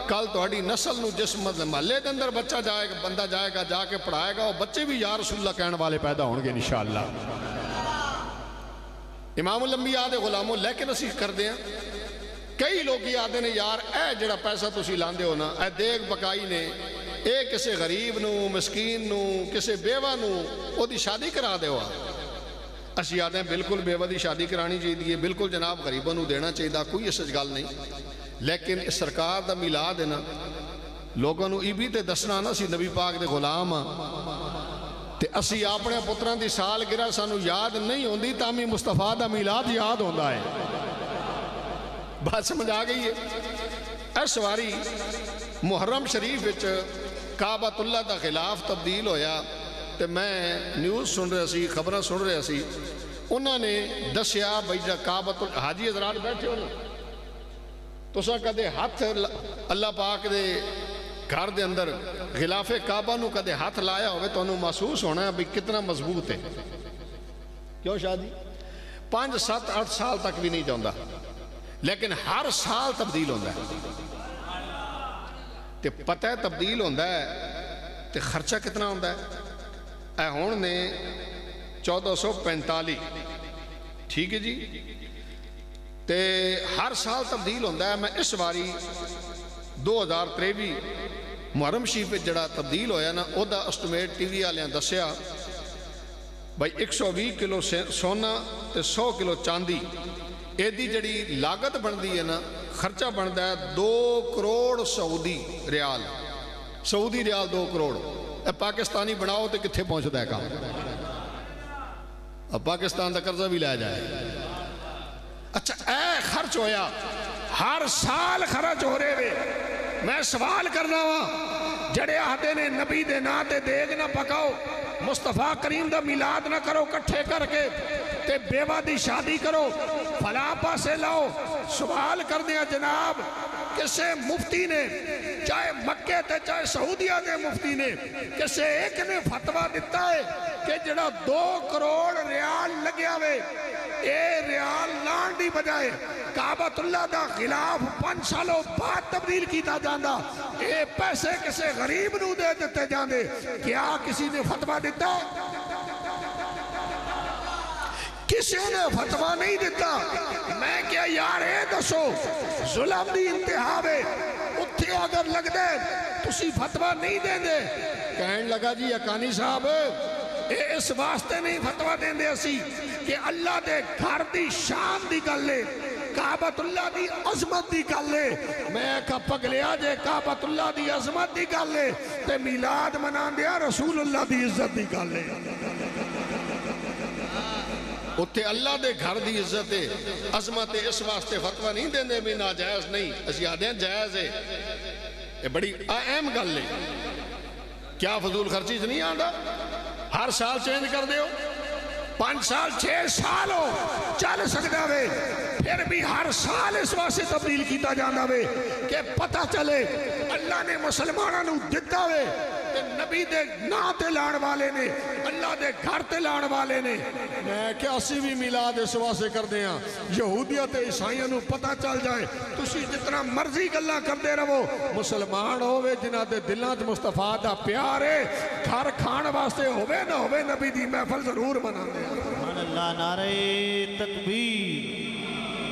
کل تہاڈی نسل نو جس محلے دے اندر بچہ جائے گا بندہ جائے گا جا کے پڑھائے گا وہ بچے بھی یا رسول اللہ کہنے والے پیدا ہوں گے انشاءاللہ امام الانبیاء دے غلاموں لیکن اسی کر دیں کئی لوگ یہ آدھے نے یار اے جڑا پیسہ تسی لاندے ہو نا اے دیکھ بکائی نے اے کسے غریب نو مسکین نو کسے بیوہ نو او دی شادی کرا دے ہوا اسی آدھے ہیں بالکل بیوہ دی شادی کرانی چاہیے بالکل جناب غریبوں نو دینا چاہیے کوئی اس گل نہیں لیکن اس سرکار دا میلاد ہے نا لوگوں نو ای بھی تے دسنا نا سی نبی پاک دے غلام تے اسی اپنے پتران دی سال گرہ سانو یاد نہیں ہوندی تامی مصطفیٰ دا میلاد یاد ہوندا ہے بات سمجھ آ گئی ہے اس واری محرم شریف وچ کعبۃ اللہ دا غلاف تبدیل ہویا تے میں نیوز سن رہے سی خبریں سن رہے سی انہوں نے دسیا بھئی جا کعبۃ حاجی حضرات بیٹھے ہو نا تو سا کدے ہاتھ اللہ پاک دے گھر دے اندر غلاف کعبہ نو کدے ہاتھ لایا ہوئے تو انہوں محسوس ہونا ہے بھئی کتنا مضبوط ہے کیوں شادی 5 7 8 سال تک بھی نہیں جاندہ لیکن ہر سال تبدیل ہوندہ ہے تے پتہ ہے تبدیل ہوندہ ہے تے خرچہ کتنا ہوندہ ہے اے ہون نے 1445 ٹھیک ہے جی تے ہر سال تبدیل ہوندہ ہے میں اس واری 2023 محرم شریف پہ جڑا تبدیل ہویا نا او دا اسٹیمیٹ ٹی وی آلیاں دسیا بھائی 120 کلو سونا تے 100 کلو چاندی اے دی جڑی لاگت بندی ہے نا خرچہ بندہ ہے 2 کروڑ سعودی ریال 2 کروڑ اے پاکستانی بناؤ تے کتھے پہنچ دے کام اب پاکستان دا قرضہ بھی لے جائے اچھا اے خرچ ہویا ہر سال خرچ ہو رہے وے میں سوال کرنا ہوا جڑے آدھے نے نبی دے نا تے دیگ نہ پکاؤ، مصطفیٰ کریم دا میلاد نہ کرو کٹھے کر کے تے بیوہ دی شادی کرو، فلاں پاسے لاؤ. سوال کر دیا جناب، کسے مفتی نے چاہے مکے تے چاہے سعودیہ دے مفتی نے کسے ایک نے فتوہ دیتا ہے کہ جڑا 2 کروڑ ریال لگیا ہوئے اے ریال لان دی بجائے کعبۃ اللہ دا خلاف 5 سالوں بعد تبدیل کیتا جاندہ، اے پیسے کسے غریب نو دے دیتے جاندے؟ کیا کسی نے فتوہ دیتا؟ کسی نے فتوہ نہیں دیتا. میں کیا یار اے دسو ظلم دی انتہا وے اتھے اگر لگ دے تسی فتوہ نہیں دیں دے؟ کہن لگا جی اکانی صاحب اے اس واسطے نہیں فتوہ دیں دے اسی کہ اللہ دے گھر دی شان دی گل لے، کعبۃ اللہ دی عظمت دی گل لے. میں کہا پگلیا جے کعبۃ اللہ دی عظمت دی گل لے تے میلاد منان دیا رسول اللہ دی عزت دی گل لے. اتھے اللہ دے گھر دی عزت عظمت اس واسطے فتوہ نہیں دیں دے بھی ناجائز نہیں، اسی آدھے ہیں جائز ہے. یہ بڑی اہم گل ہے. کیا فضول خرچی نہیں آندا؟ ہر سال چینج کر دیو، 5 سال 6 سال ہو چل سکتا وے، پھر بھی ہر سال اس واسطے تبدیل کیتا جانا وے کہ پتہ چلے اللہ نے مسلمانوں نو دتا وے تے نبی دے نا تے لان والے نے، اللہ دے گھر تے لان والے نے. میں کیا اسی بھی میلاد اس واسطے کر دیا یہودیت عیسائیوں نو پتہ چل جائے. تسی جتنا مرضی گلاں کرتے رہو، مسلمان ہوئے جنہ دے دلاں تے مصطفیٰ دا پیار ہے، گھر کھان واسطے ہوئے نہ ہوئے نبی دی محفل ضرور بنا دے. سبحان اللہ. نعرہ تکبیر،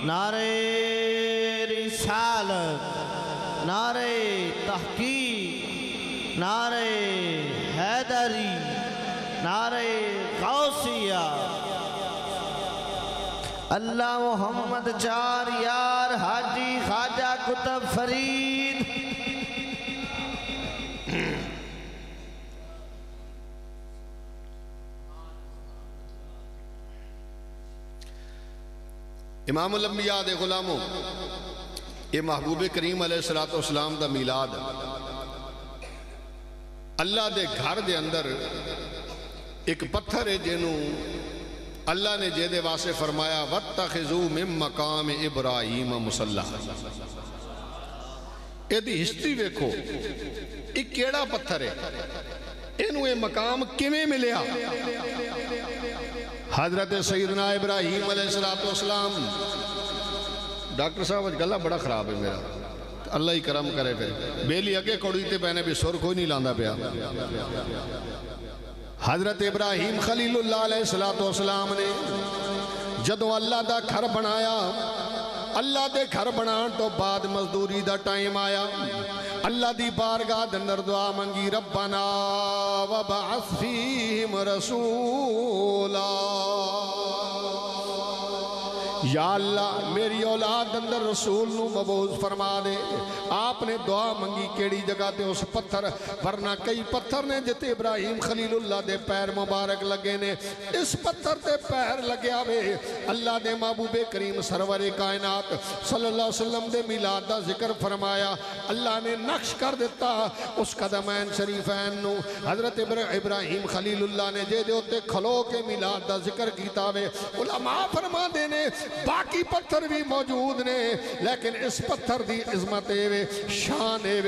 نعرہ رسالت، نعرہ تحقیق، نعرہ حیدری، نعرہ غوثیہ. اللہ محمد 4 یار حاجی خواجہ قطب فرید. امام الانبیاء دے غلاموں، یہ محبوب کریم علیہ السلام دا میلاد اللہ دے گھر دے اندر ایک پتھر ہے جنوں اللہ نے جے دے واسے فرمایا وَاتَّخِذُوا مِن مَقَامِ إِبْرَاهِيمَ مُصَلَّى. ایدی ہسٹری ویکھو ایک کیڑا پتھر ہے، انہوں یہ مقام کیویں ملیا؟ حضرت سیدنا ابراہیم علیہ السلام. ڈاکٹر صاحب آج گلہ بڑا خراب ہے میرا، اللہ ہی کرم کرے پھر بیلی اگے کوڑی تے پہنے بھی سر کوئی نہیں لاندہ پیا. حضرت ابراہیم خلیل اللہ علیہ السلام نے جدو اللہ دا گھر بنایا، اللہ دے گھر بنان تو بعد مزدوری دا ٹائم آیا، اللہ دی بارگاہ دندر دعا منگی ربنا وبعث فیہم رسولا. یا اللہ میری اولاد اندر رسول نو مبعوث فرما دے. آپ نے دعا منگی کیڑی جگہ تے اس پتھر، ورنہ کئی پتھر نے جتے ابراہیم خلیل اللہ دے پیر مبارک لگے نے، اس پتھر تے پیر لگے آوے. اللہ دے محبوب کریم سرور کائنات صلی اللہ علیہ وسلم دے میلاد دا ذکر فرمایا. اللہ نے نقش کر دیتا اس قدمین شریفین نو. حضرت ابراہیم خلیل اللہ نے جے دے ہوتے کھلو کے میلاد دا ذکر کیتا وے. علماء فرما دینے باقی پتھر بھی موجود نے، لیکن اس پتھر دی عظمت اے شان اے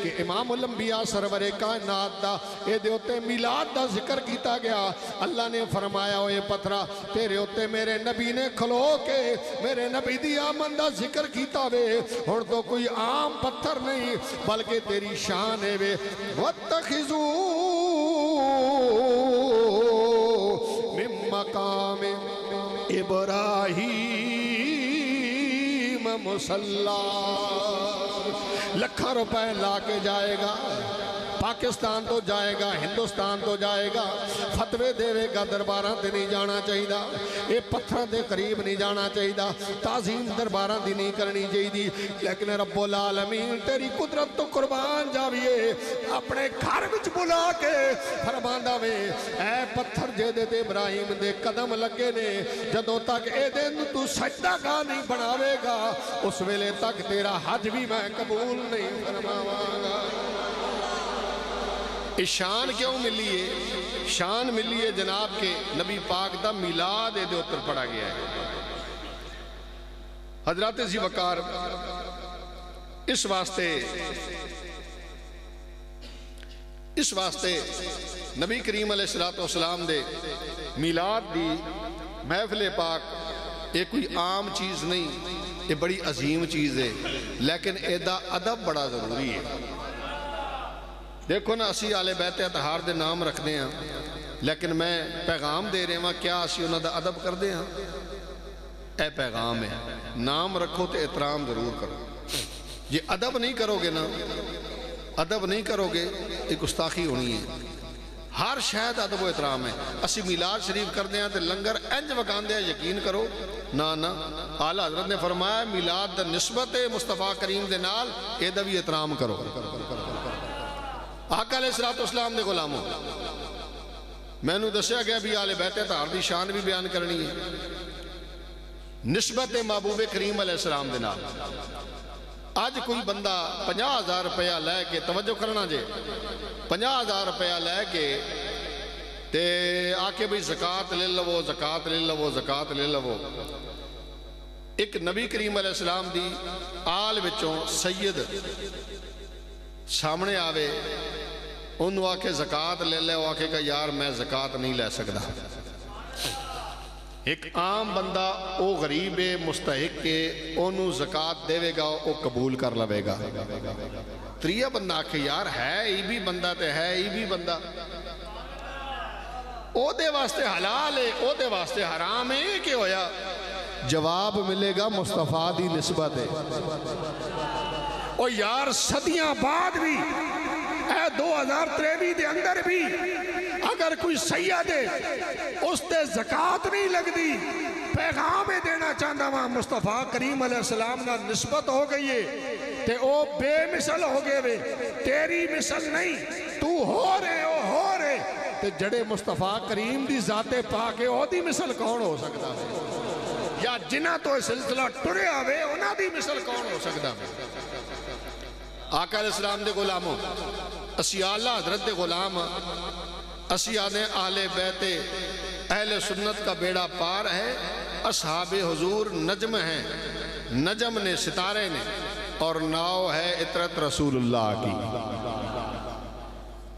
کہ امام الانبیاء سرور کائنات دا اے دے ہوتے میلاد دا ذکر کیتا گیا. اللہ نے فرمایا اے پتھرا تیرے ہوتے میرے نبی نے کھلو کے میرے نبی دی آمن دا ذکر کیتا وے. اور تو کوئی عام پتھر نہیں بلکہ تیری شان اے وے. وَاتَّخِذُوا مِن مَقَامِ ابراہیم مصلی. لکھاں روپے لا کے جائے گا، پاکستان تو جائے گا، ہندوستان تو جائے گا، فتوے دے گا، درباراں تے نہیں جانا چاہیے دا، اے پتھر دے قریب نہیں جانا چاہیے دا، تعظیم درباراں دی نہیں کرنی چاہیے دی. لیکن رب العالمین تیری قدرت تو قربان جاویے اپنے گھر وچ بلا کے فرماندا وے اے پتھر جے دے تے ابراہیم دے قدم لگے نے، جدوں تک اے دن تو سجدہ گاہ نہیں بناوے گا اس ویلے تک تیرا حج بھی میں قبول نہیں فرماواں گا. شان کیوں ملی ہے؟ شان ملی ہے جناب کے نبی پاک دا میلاد دے اتر پڑا گیا ہے۔ حضرات ذی وقار اس واسطے نبی کریم علیہ السلام دے میلاد دی محفل پاک یہ کوئی عام چیز نہیں، یہ بڑی عظیم چیز ہے، لیکن ایدہ ادب بڑا ضروری ہے۔ دیکھو نا اسی آل بیت اطہار دے نام رکھنے ہیں، لیکن میں پیغام دے رہے ہیں کیا اسی انہوں دا ادب کر دے ہیں؟ اے پیغام ہے، نام رکھو تو احترام ضرور کرو۔ یہ ادب نہیں کرو گے نا، ادب نہیں کرو گے ایک گستاخی ہونی ہے۔ ہر شاید ادب و احترام ہے۔ اسی میلاد شریف کر دیں تو لنگر انج وکان دیں، یقین کرو نا اعلیٰ حضرت نے فرمایا میلاد دا نسبت مصطفیٰ کریم دے نال اے دا بھی احترام کرو۔ آقا علیہ السلام دے غلاموں، میں نے دسیا گیا بھی آل بیت اطہار دی شان بھی بیان کرنی ہے، نسبت محبوب کریم علیہ السلام دے نال۔ آج کوئی بندہ 50,000 روپیہ لے کے، توجہ کرنا جے، 50,000 روپیہ لے کے تے آکے بھی زکاة لے لو، زکاة لے لو، زکاة لے لو۔ ایک نبی کریم علیہ السلام دی آل وچوں سید سامنے آوے، انہوں آکے زکاة لے لے، وہ آکے کہ یار میں زکاة نہیں لے سکتا۔ ایک عام بندہ او غریب مستحق کے انہوں زکاة دے گا، او قبول کر لوے گا۔ تریہ بندہ آکے یار ہے ای بھی بندہ تے ہے ای بھی بندہ، او دے واسطے حلال ہے او دے واسطے حرام ہے کہ ہویا؟ جواب ملے گا مصطفیٰ دی نسبت ہے۔ او یار صدیاں بعد بھی اے 2023 دے اندر بھی اگر کوئی سید ہے اس تے زکاة نہیں لگ دی، پیغام دینا چاہتا وہاں مصطفیٰ کریم علیہ السلام نہ نسبت ہو گئی ہے تے او بے مثل ہو گئے وے، تیری مثل نہیں، تو ہو رہے تے جڑے مصطفیٰ کریم دی ذات پاک ہے او دی مثل کون ہو سکتا ہے؟ یا جنہ تو سلسلہ ٹرے آوے انہ دی مثل کون ہو سکتا ہے؟ آقا علیہ السلام دے غلاموں، اسی اعلیٰ حضرت دے غلام، اسی آنے اہل بیت اہل سنت کا بیڑا پار ہے، اصحاب حضور نجم ہیں، نجم نے ستارے نے، اور ناؤ ہے عطرت رسول اللہ کی۔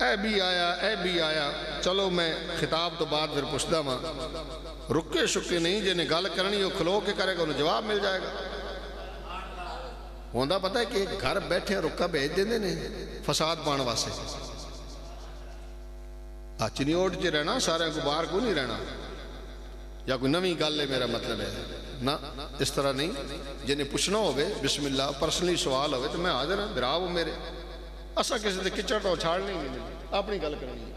اے بھی آیا، چلو میں خطاب تو بعد پھر پوچھتا ہوں، رکے شکے نہیں، جنہیں گل کرنی ہو کھلو کے کرے گا انہیں جواب مل جائے گا۔ ہوندہ پتہ ہے کہ گھر بیٹھے رکا بھیج دیندے نے فساد پان واسے، چنی اوٹ جی رہنا سارے کو باہر کو نہیں رہنا، یا کوئی نویں گل ہے میرا مطلب ہے نا، اس طرح نہیں۔ جنہیں پوچھنا ہوئے بسم اللہ پرسنلی سوال ہوئے تو میں حاضر ہوں، برا ہو میرے، اسا کسی دے کچڑ تو چھاڑ نہیں، اپنی گل کرنی ہے،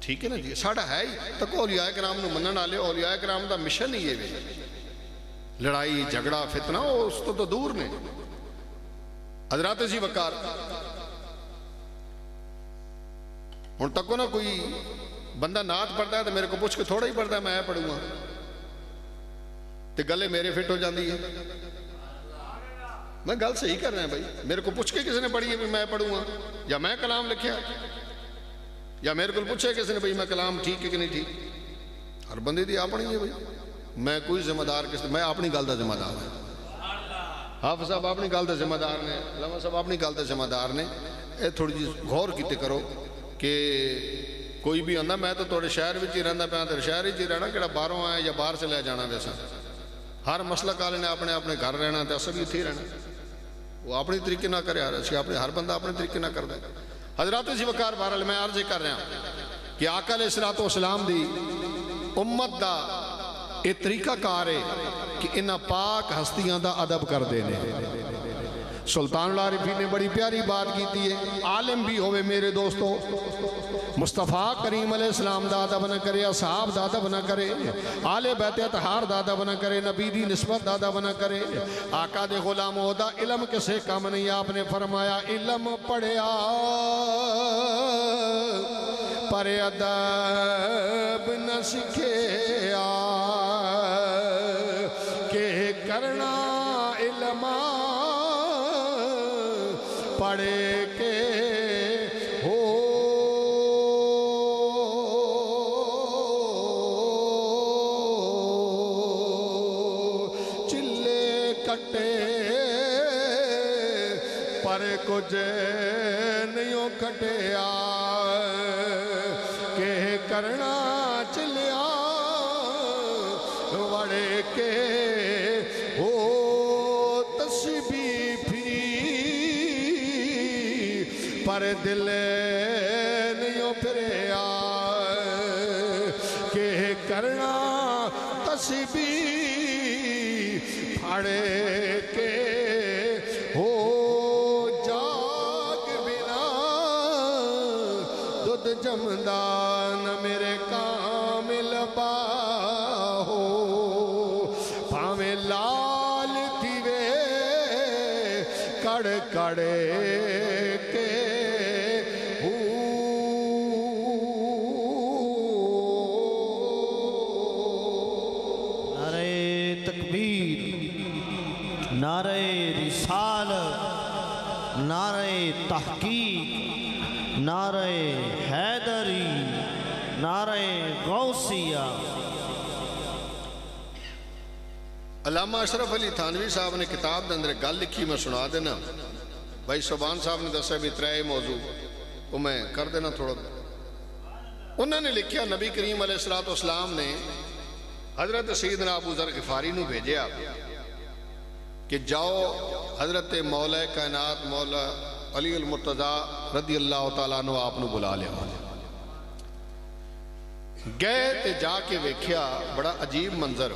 ٹھیک ہے نا جی؟ ساڑھا ہے ہی تکو اولیاء کرام نو منن والے، اولیاء کرام دا مشن ہی ہے، لڑائی جھگڑا فتنہ اس تو دور نے۔ حضرات ذی وقار ہن تکو نا کوئی بندہ نعت پڑھتا ہے تو میرے کو پوچھ کے تھوڑا ہی پڑھتا ہے میں پڑھوں گا تے گلے میرے فٹ ہو جاندی ہے، میں گل صحیح کر رہا ہے بھائی، میرے کو پوچھ کے کسی نے پڑھی ہے بھی میں پڑھوں گا، یا میں کلام لکھیا، یا میرے کو پوچھے کسی نے بھائی میں کلام ٹھیک ہے کہ نہیں ٹھیک؟ ہر بندے دی اپنی ہے بھائی، میں کوئی ذمہ دار میں اپنی گل دا ذمہ دار ہوں، حافظ صاحب اپنی گل دا ذمہ دار نے، علامہ صاحب اپنی گل دا ذمہ دار نے۔ اے تھوڑی جی غور کیتے کرو کہ کوئی بھی آندا میں تو تھوڑے شہر وچ ہی رہندا پیا تے شہر وچ ہی رہنا، کیڑا باہروں آیا یا باہر چلے جانا ویسا، ہر مسلک والے نے اپنے اپنے گھر رہنا تے اساں بھی اتھے ہی رہنا، وہ اپنی طریقے نہ کرے، ہر بندہ اپنے طریقے نہ کردا۔ حضرات ذی وقار بہرحال میں عرض کر رہا ہوں کہ آقا علیہ السلام دی امت دا یہ طریقہ کار ہے کہ انہاں پاک ہستیاں دا ادب کر دینے۔ سلطان العارفین نے بڑی پیاری بات کی ہے، عالم بھی ہوئے میرے دوستو، مصطفیٰ کریم علیہ السلام دا ادب نہ کرے، اصحاب دا ادب نہ کرے، آل بیت اطہار دا ادب نہ کرے، نبی دی نسبت دا ادب نہ کرے، آقا دے غلاموں دا علم کسے کم نہیں، آپ نے فرمایا علم پڑھیا پر ادب نہ سکھیا، کہ کرنا علم پڑھے کے ہو وڑے کچھ نہیں کھٹیا کہ کرنا چلیا وڑے کے ہو تسبیح پھری پر دل نہیں پھریا کہ کرنا تسبیح پھڑے کے ہو جاگ بنا دودھ جمدان میرے کامل باہو پاویں لال تھیوے کڑ کڑے کے نعرہ رسالت، نعرہ تحقیق، نعرہ حیدری، نعرہ غوثیہ۔ علامہ اشرف علی تھانوی صاحب نے کتاب دے اندر گل لکھی میں سنا دینا بھائی سبحان صاحب نے دسا بھی ترائے موضوع وہ میں کر دینا تھوڑا انہوں نے لکھیا نبی کریم علیہ السلام نے حضرت سیدنا ابو ذر غفاری نو بھیجیا کہ جاؤ حضرت مولا کائنات مولا علی المرتضی رضی اللہ تعالیٰ عنہ آپ نو بلا لیا گئے تے جا کے ویکھیا بڑا عجیب منظر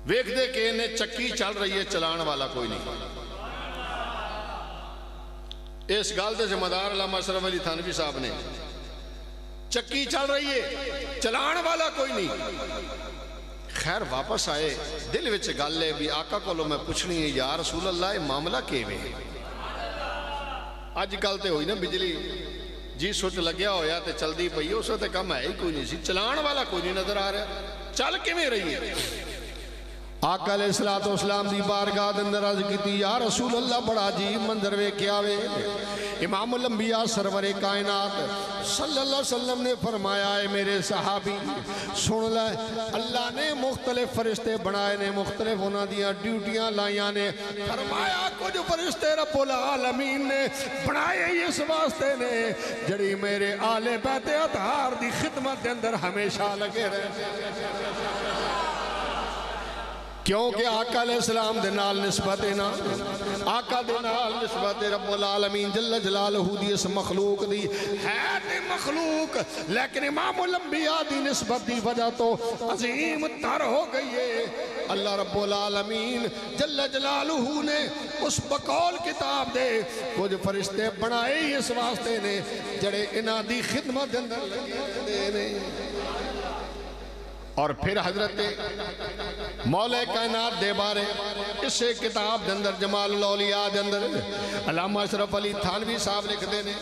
ویکھ دے کہ انہیں چکی چل رہی ہے چلان والا کوئی نہیں اس گال دے ذمہ دار علامہ اشرف علی تھانوی صاحب نے چکی چل رہی ہے چلان والا کوئی نہیں خیر واپس آئے دل وچ گل لے بھی آقا کو لو میں پوچھنی ہے یا رسول اللہ معاملہ کیویں اج کل تے ہوئی نا بجلی جی سوچ لگیا ہویا تے چل دی پئی اس تے کم ہے ہی کوئی نہیں سی چلان والا کوئی نہیں نظر آ رہا چل کیویں رہی ہے آقا علیہ السلام دی بارگاہ دے اندر عرض کیتی یا رسول اللہ بڑا عجیب منظر ویکھیا وے امام الانبیاء سرور کائنات صلی اللہ علیہ وسلم نے فرمایا ہے میرے صحابی سن لے اللہ نے مختلف فرشتے بنائے نے مختلف انہاں دیاں ڈیوٹیاں لائیاں نے فرمایا کچھ فرشتے رب العالمین نے بنائے اس واسطے نے جڑی میرے آل بیت اطہار دی خدمت دے اندر ہمیشہ لگے رہے کیونکہ آقا علیہ السلام دے نال نسبت نا آقا دے نال نسبت رب العالمین جل جلالہ دی اس مخلوق دی ہے تے مخلوق لیکن امام الانبیاء دی نسبت دی وجہ تو عظیم تر ہو گئی ہے اللہ رب العالمین جل جلالہ نے اس بقول کتاب دے کچھ فرشتے بنائے اس واسطے نے جڑے انہاں دی خدمت اندر لگے نے اور پھر حضرت مولا کائنات دے بارے اس کتاب دے اندر جمال الاولیاء دے اندر علامہ اشرف علی تھانوی صاحب لکھ دے نے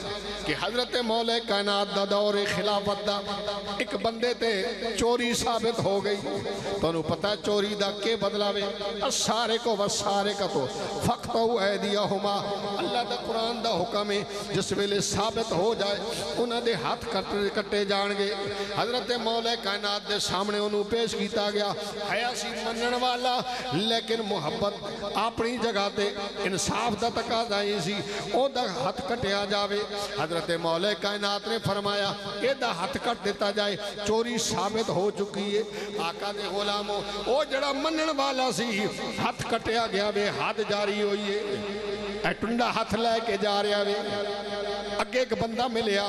کہ حضرت مولا کائنات دا دور خلافت دا ایک بندے تے چوری ثابت ہو گئی تو انہوں پتہ چوری دا کے بدلاوے السارے کو والسارے کا تو فقطو ایدیہما اللہ دا قرآن دا حکم ہے جس ویلے ثابت ہو جائے انہاں دے ہاتھ کٹے جان گے حضرت مولا کائنات دے سامنے انہوں پیش کیتا گیا حیاسی منن والا لیکن محبت اپنی جگہ تے انصاف دا تقاضا ہی سی او دا ہاتھ کٹیا جاوے حضرت مولا کائنات نے فرمایا اے دا ہاتھ کٹ دیتا جائے چوری ثابت ہو چکی ہے آقا دے غلاموں او جڑا منن والا سی ہاتھ کٹیا گیا وے حد جاری ہوئی ہے اے ٹنڈا ہاتھ لے کے جا رہا وے اگے ایک بندہ ملیا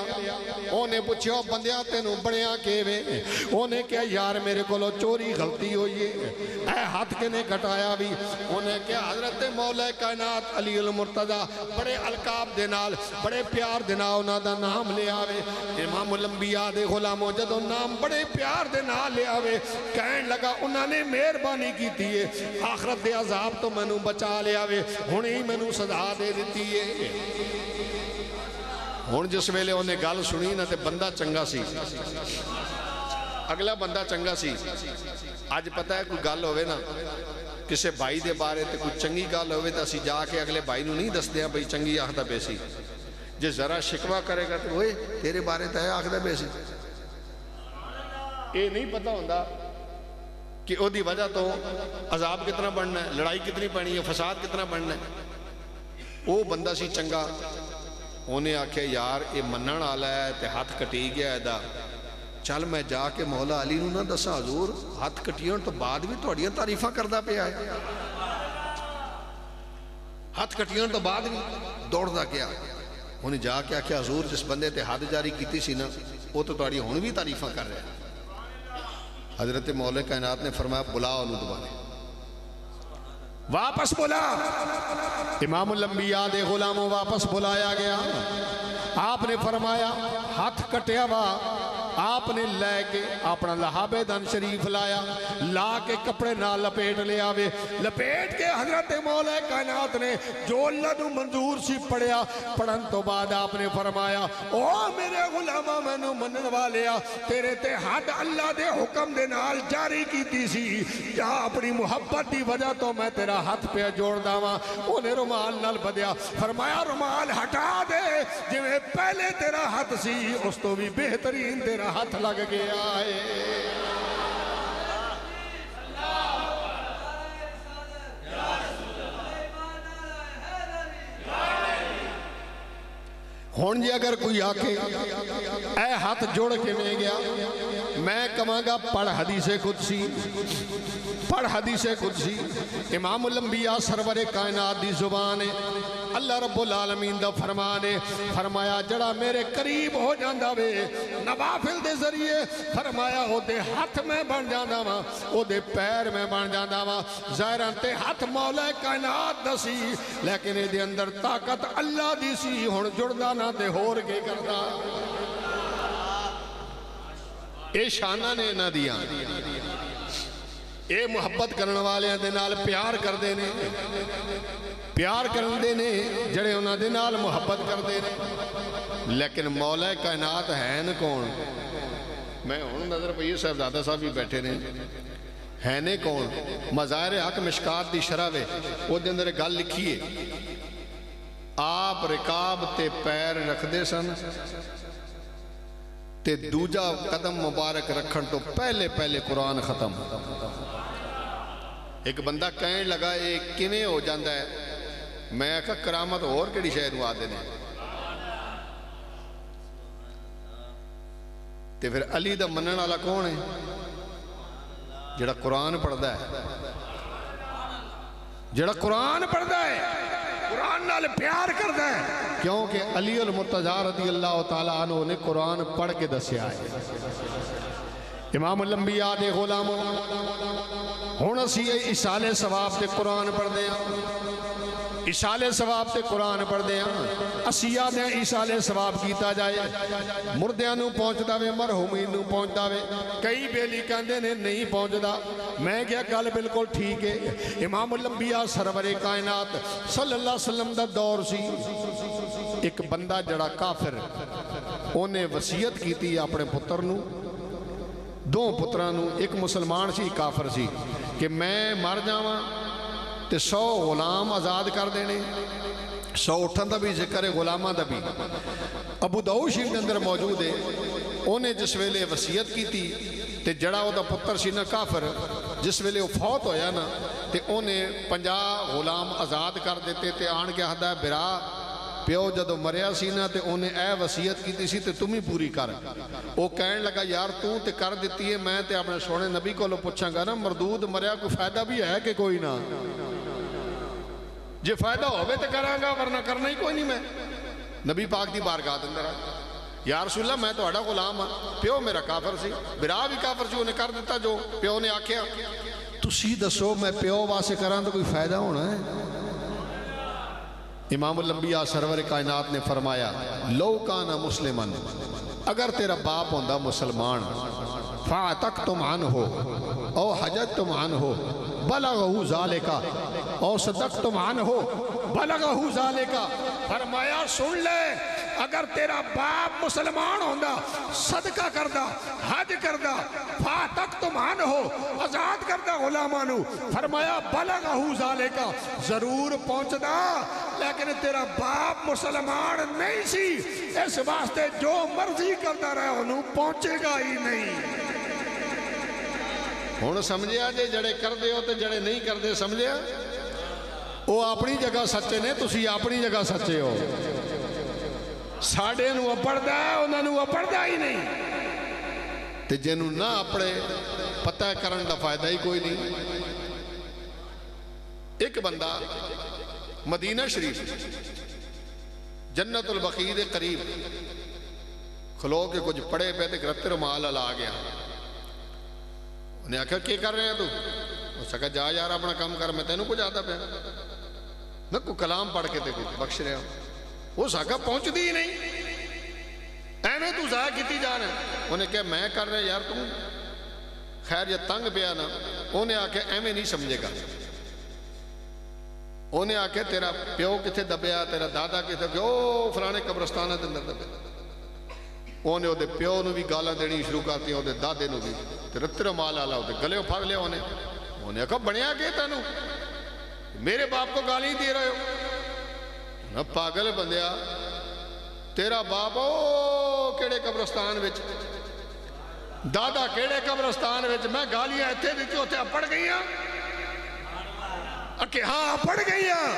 اونے پوچھو بندیاں تینوں بڑیاں کے وے اونے کیا یار میرے کو لو چوری غلطی ہوئی ہے اے ہاتھ کے نے کٹایا بھی اونے کیا حضرت مولا کائنات علی المرتضی بڑے القاب دے نال بڑے پیار دے نال انہاں دا نام لے آوے امام الانبیاء دے غلاموں جدوں نام بڑے پیار دے نال لے آوے کہن لگا انہاں نے مہربانی کیتی ہے آخرت دے عذاب تو مینوں بچا لے آوے ہن ہی مینوں سزا دے دیتی ہے ہن جس ویلے انہیں گل سنی نا تے بندہ چنگا سی اگلا بندہ چنگا سی آج پتہ ہے کوئی گل ہوئے نا کسے بھائی دے بارے تے کوئی چنگی گل ہوئے تا سی جا کے اگلے بھائی نو نہیں دس دیا بھائی چنگی آخدہ بیسی جے ذرا شکوہ کرے گا تو ہوئے تیرے بارے تا ہے آخدہ بیسی اے نہیں پتہ ہوندہ کہ او دی وجہ تو عذاب کتنا بڑھنا ہے لڑائی کتنی پڑھنی ہے فساد کتنا بڑھنا ہے وہ بندہ سی چنگا، انہیں آکھیا یار یہ منن والا ہے تے ہاتھ کٹی گیا ایدا، چل میں جا کے مولا علی نو نہ دسا حضور ہاتھ کٹیاں تو بعد بھی تہاڈیاں تعریفاں کردا پیا ہے، ہاتھ کٹیاں تو بعد بھی دوڑدا گیا، انہیں جا کے آکھیا حضور جس بندے تے حد جاری کیتی سی نا وہ تو تہاڈی ہن بھی تعریفاں کر رہا ہے۔ حضرت مولا کائنات نے فرمایا بلا انہوں دوبارے، واپس بلا، امام الانبیاء دے غلاموں واپس بلایا گیا، آپ نے فرمایا ہاتھ کٹیا وا، آپ نے لے کے اپنا لحابِ دن شریف لایا، لا کے کپڑے نہ لپیٹ لے آوے، لپیٹ کے حضرت مولا کائنات نے جو اللہ نو منظور سی پڑھیا، پڑھن تو بعد آپ نے فرمایا او میرے غلامہ میں نو منن والیا، تیرے تے حد اللہ دے حکم دے نال جاری کیتی سی، یا اپنی محبت دی وجہ تو میں تیرا ہاتھ پہ جوڑ داواں، انہیں رومال نال بدیا، فرمایا رومال ہٹا دے، جو پہلے تیرا ہاتھ سی اس تو بھی بہترین تیرا ہاتھ لگ گیا ہے۔ ہون جی اگر کوئی آکے اے ہاتھ جوڑ کے میں گیا، میں کہاں گا پڑھ حدیث قدسی، پڑھ حدیث قدسی، امام الانبیاء سرور کائنات دی زبان ہے، اللہ رب العالمین دا فرمانے، فرمایا جڑا میرے قریب ہو جاندہ وے نوافل دے ذریعے، فرمایا او دے ہاتھ میں بن جاندہ وا، او دے پیر میں بن جاندہ وا، ظاہران تے ہاتھ مولا کائنات دا سی، لیکن دے اندر طاقت اللہ دی سی، ہون جڑدہ نہ تے ہور کے کردہ، اے شانہ نے نہ دیا، اے محبت کرنے والے دے نال پیار کر دینے، پیار کرن دینے جڑے انہاں دے نال محبت کر دینے، لیکن مولا کائنات ہے نا کون؟ میں ہوں نظر پہ یہ صاحبزادہ صاحب بھی بیٹھے نے، ہے نے کون؟ مظاہر حق مشکات دی شرح وے، وہ دے اندر گل لکھیے، آپ رکاب تے پیر رکھ دے سن تے دوجہ قدم مبارک رکھن تو پہلے پہلے قرآن ختم، ایک بندہ کہنے لگا ایک کیویں ہو جاندہ ہے، میں کہا کرامت اور کیڑی شے نو آدے نے، تے پھر علی دا منن والا کون ہے؟ جڑا قرآن پڑھدا ہے، جڑا قرآن پڑھدا ہے، قرآن نال پیار کردا ہے، کیونکہ علی المرتضیٰ رضی اللہ تعالیٰ عنہ نے قرآن پڑھ کے دسیا ہے۔ امام الانبیاء دے غلاموں ہون اسی اشال ثواب تے قرآن پڑھ دے ہیں، اشال ثواب تے قرآن پڑھ دے ہیں، اسیہ دے اشال ثواب کیتا جائے، مردیاں نو پہنچ داوے، مرحومین نو پہنچ داوے، کئی بیلی کہندے نے نہیں پہنچ دا، میں کیا گل بالکل ٹھیک ہے، امام الانبیاء سرور کائنات صلی اللہ علیہ وسلم دا دور سی، ایک بندہ جڑا کافر، انہیں وصیت کیتی اپنے پتر نو، دو پترانو، ایک مسلمان سی کافر سی، کہ میں مر جاواں تے 100 غلام آزاد کر دینے، 100 اٹھن دا بھی ذکر ہے غلامہ دا بھی، ابو داؤد شریف کے اندر موجود ہے، انہیں جس ویلے وصیت کی تھی تے جڑا او دا پتر سی نا کافر، جس ویلے وہ فوت ہویا نا تے انہیں 50 غلام آزاد کر دیتے تے آن کے حدہ برا پیو جدو مریا سی نا تے انہیں اے وصیت کی سی تے تم ہی پوری کر، وہ کہنے لگا یار تو تے کر دیتی ہے، میں تے اپنے سونے نبی کو لو پوچھاں گا نا مردود مریا کو فائدہ بھی ہے کہ کوئی نہ، جے فائدہ ہوئے تے کراں گا ورنہ کرنا ہی کوئی نہیں، میں نبی پاک دی بارگاہ اندر یا رسول اللہ میں تو اڑا غلام ہاں، پیو میرا کافر سی، برا بھی کافر سی، انہیں کر دیتا جو پیو نے آکھیا، تسی دسو میں پیو واسے کراں تو کوئی فائدہ ہونا ہے؟ امام الانبیاء سرور کائنات نے فرمایا لو کانا مسلمان، اگر تیرا باپ ہوندہ مسلمان، فَعَتَقْتُمْ عَنْهُ او حَجَتْتُمْ عَنْهُ بَلَغَهُ ذَلِكَ او صَدَقْتُمْ عَنْهُ بَلَغَهُ ذَلِكَ، فرمایا سن لے، اگر تیرا باپ مسلمان ہوندہ، صدقہ کردہ، حج کردہ، فَعَتَقْتُمْ عَنْهُ آزاد کردہ غلامانو، فرمایا بَلَغَهُ ذَلِكَ ضرور پہنچدہ، لیکن تیرا باپ مسلمان نہیں سی، اس واسطے جو مرضی کردہ رہے انہوں پہنچے گا ہی نہیں۔ ہون سمجھے آجے جڑے کر دے ہوتے جڑے نہیں کر دے سمجھے؟ وہ اپنی جگہ سچے نے، تسی اپنی جگہ سچے ہو. ساڑے نو اپڑدا ہے، انہاں نو اپڑدا ہی نہیں. تے جنوں نہ اپڑے پتہ کرن دا فائدہ ہی کوئی نہیں. ایک بندہ مدینہ شریف جنت البقیع دے قریب کھلو کے کچھ پڑے پہ تے رت رومال آ گیا. انہیں آخر کیا کر رہے ہیں تو؟ اس نے کہا جا یار اپنا کام کر، میں تینوں کچھ آتا پہ میں کوئی کلام پڑھ کے تے کچھ بخش رہا ہوں. وہ ساکھا پہنچ دی ہی نہیں، ایویں تو ضائع کیتی جا رہے ہیں. انہیں کہا میں کر رہے یار تم خیر یہ تنگ پیا نا. انہیں آکھے ایویں نہیں سمجھے گا. انہیں آکھے تیرا پیو کتھے دبیا، تیرا دادا کتھے دبیا، او فلانے قبرستانہ دے اندر دبیا. انہیں دے پیو نو بھی گالاں دینی شروع کرتی ہیں، دے دادے نو بھی. رتر مال آلا دے گلے پھاگ لیا. انہیں کہا بنیا کہ تینوں میرے باپ کو گالی دے رہے ہو؟ پاگل بندیا، تیرا باپ او کیڑے قبرستان وچ، دادا کیڑے قبرستان وچ، میں گالیاں ایتھے دیتی ہوتے اپڑ گئی ہیں. کہ ہاں اپڑ گئی ہیں.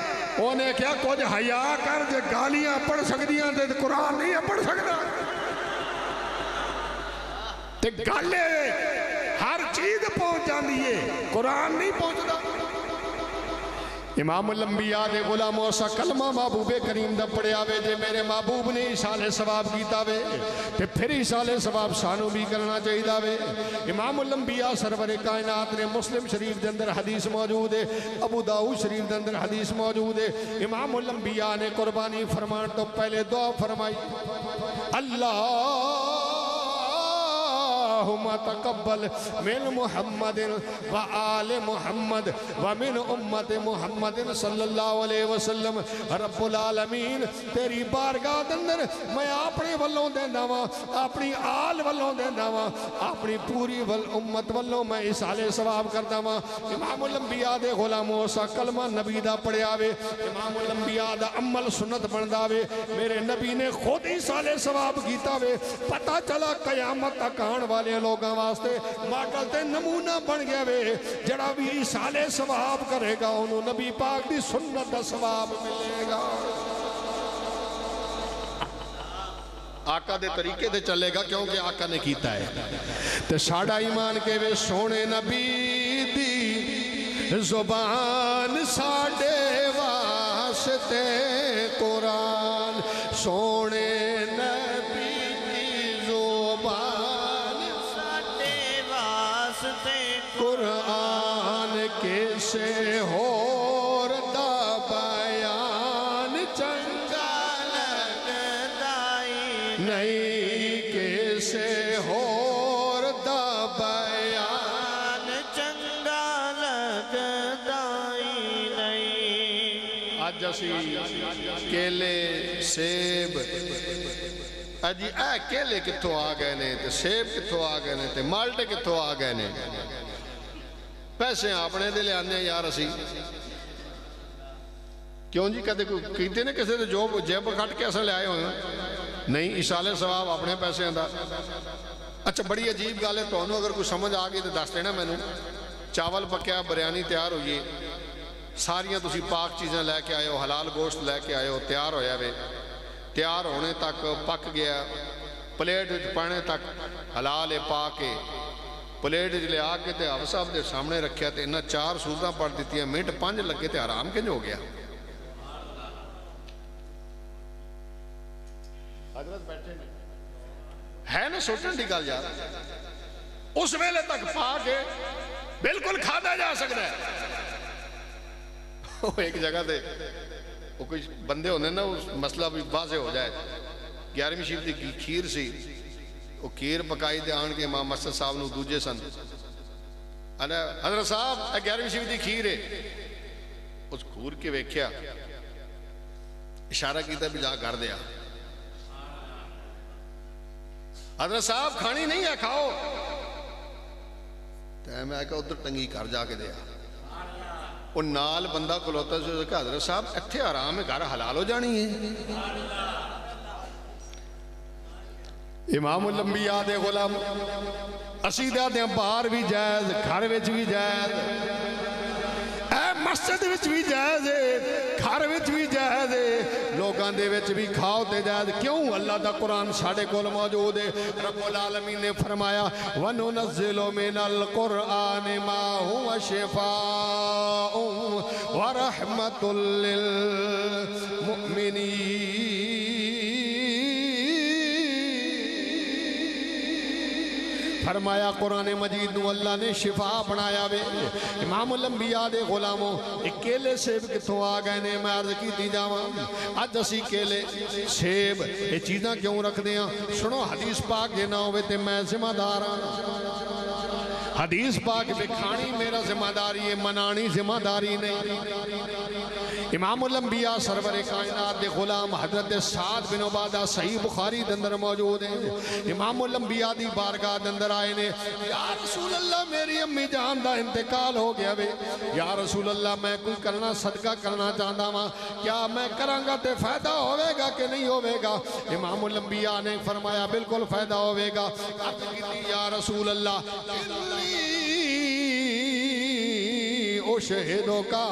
انہیں کیا کچھ حیا کر جے گالیاں اپڑ سکتی ہیں تے قرآن نہیں اپڑ سکتا. تے گالے ہر چیز پہنچ جاندی ہے، قرآن نہیں پہنچتا. امام الانبیاء دے غلام اوسا کلمہ محبوب کریم دا پڑھیا وے. جے میرے محبوب نے ایصال ثواب کیتا وے تے پھر ایصال ثواب سانو بھی کرنا چاہیے وے. امام الانبیاء سرور کائنات نے مسلم شریف دے اندر حدیث موجود ہے، ابو داؤد شریف دے اندر حدیث موجود ہے. امام الانبیاء نے قربانی فرمان تو پہلے دعا فرمائی، اللہم تقبل من محمد و آل محمد و من امت محمد صلی اللہ علیہ وسلم. رب العالمین تیری بارگاہ دندر میں اپنے والوں دینا وا، اپنی آل والوں دینا وا، اپنی پوری امت والوں میں ایصال ثواب کرتا وا. امام الانبیاء دے غلام اوسا کلمہ نبی دا پڑھیا وے، امام الانبیاء دا عمل سنت بندا وے. میرے نبی نے خود ایصال ثواب کیتا وے. پتہ چلا قیامت تک آن والے لوگاں واسطے ماڈل تے نمونہ بن گیا وے. جڑا بھی ایصال ثواب کرے گا انہوں نبی پاک دی سنت دا ثواب ملے گا. آقا دے طریقے دے چلے گا کیونکہ آقا نے کیتا ہے. تے ساڑا ایمان کے وے سونے نبی دی زبان ساڑے واسطے قرآن، سونے نبی دی زبان ساڑے واسطے قرآن کسے ہور دا بیان چنگا لگدائی نہیں، کسے ہور دا بیان چنگا لگدائی نہیں. آج اسی کیلے سیب اجی اے کیلے کتھوں آ گئے نے تے سیب کتھوں آ گئے نے تے مالٹے کتھوں آ گئے نے. پیسے اپنے دے لے آنے یار اسی کیوں جی کہتے کہتے نے کسے دے جیب کھٹ کے اصل لے آئے ہوئے نہیں. ایصال ثواب اپنے پیسے ہندا. اچھا بڑی عجیب گل ہے، تانوں اگر کوئی سمجھ آ گئی تو دس دینا مینوں. چاول پکیا، بریانی تیار ہوئی، ساریاں تسی پاک چیزیں لے کے آئے ہو، حلال گوشت لے کے آئے ہو، تیار ہویا وے. تیار ہونے تک پک گیا، پلیٹ پانے تک حلال پا کے پلیٹ لے آ کے تے حافظ صاحب دے سامنے رکھیا تے انہاں 4 سورتاں پڑھ دیتی ہیں. منٹ 5 لگے تے حرام کنج ہو گیا. حضرت بیٹھے ہے نا سوچن دی گل یار. اس ویلے تک پا کے بالکل کھادا جا سکتا ہے. ایک جگہ دے وہ کوئی بندے ہونے نا اس مسئلہ بھی واضح ہو جائے. 11ویں شریف دی کھیر سی، وہ کھیر پکائی دے آن کے امام مسجد صاحب نو دوجے سن. حضرت صاحب 11ویں شریف دی کھیر ہے. اس کھور کے ویکھیا، اشارہ کیتا بھی جا کر دیا. حضرت صاحب کھانی نہیں ہے کھاؤ. تو میں کہا ادھر ٹنگی کر جا کے دیا. وہ نال بندہ کھلوتا سے کہا حضرت صاحب اتھے آرام ہے، گھر حلال ہو جانی ہے. امام الانبیاء دے غلام اسی دے باہر بھی جائز، گھر وچ بھی جائز. اے مسجد مسجد وچ بھی جائز ہے، گھر وچ بھی جائز ہے، لوگاں دے وچ بھی کھاؤ تے جائز۔ کیوں؟ اللہ دا قرآن ساڑھے کول موجود ہے۔ رب العالمین نے فرمایا وَنُنَزِّلُ مِنَ الْقُرْآنِ مَا هُوَ شِفَاءٌ وَرَحْمَةٌ لِّلْمُؤْمِنِينَ۔ فرمایا قرآن مجید نو اللہ نے شفا بنایا وے۔ امام الانبیاء دے غلاموں ایک کیلے سیب کتوں آ گئے نے، میں عرض کی دی جاواں اج اسی کیلے سیب یہ چیزاں کیوں رکھ دیاں؟ سنو حدیث پاک جے نہ ہوئے تے میں ذمہ دار ہاں۔ حدیث پاک بے کھانی میرا ذمہ داری ہے، منانی ذمہ داری نہیں۔ امام الانبیاء سرور کائنات دے غلام حضرت سعد بن عبادہ صحیح بخاری دندر موجود ہیں۔ امام الانبیاء دی بارگاہ دندر آئے نے، یا رسول اللہ میری امی جان دا انتقال ہو گیا وے، یا رسول اللہ میں کوئی کرنا صدقہ کرنا چاہتا ہوں، کیا میں کرانگا تے فائدہ ہوئے گا کہ نہیں ہوئے گا؟ امام الانبیاء نے فرمایا بالکل فائدہ ہوئے گا۔ یا رسول اللہ شہدوں کا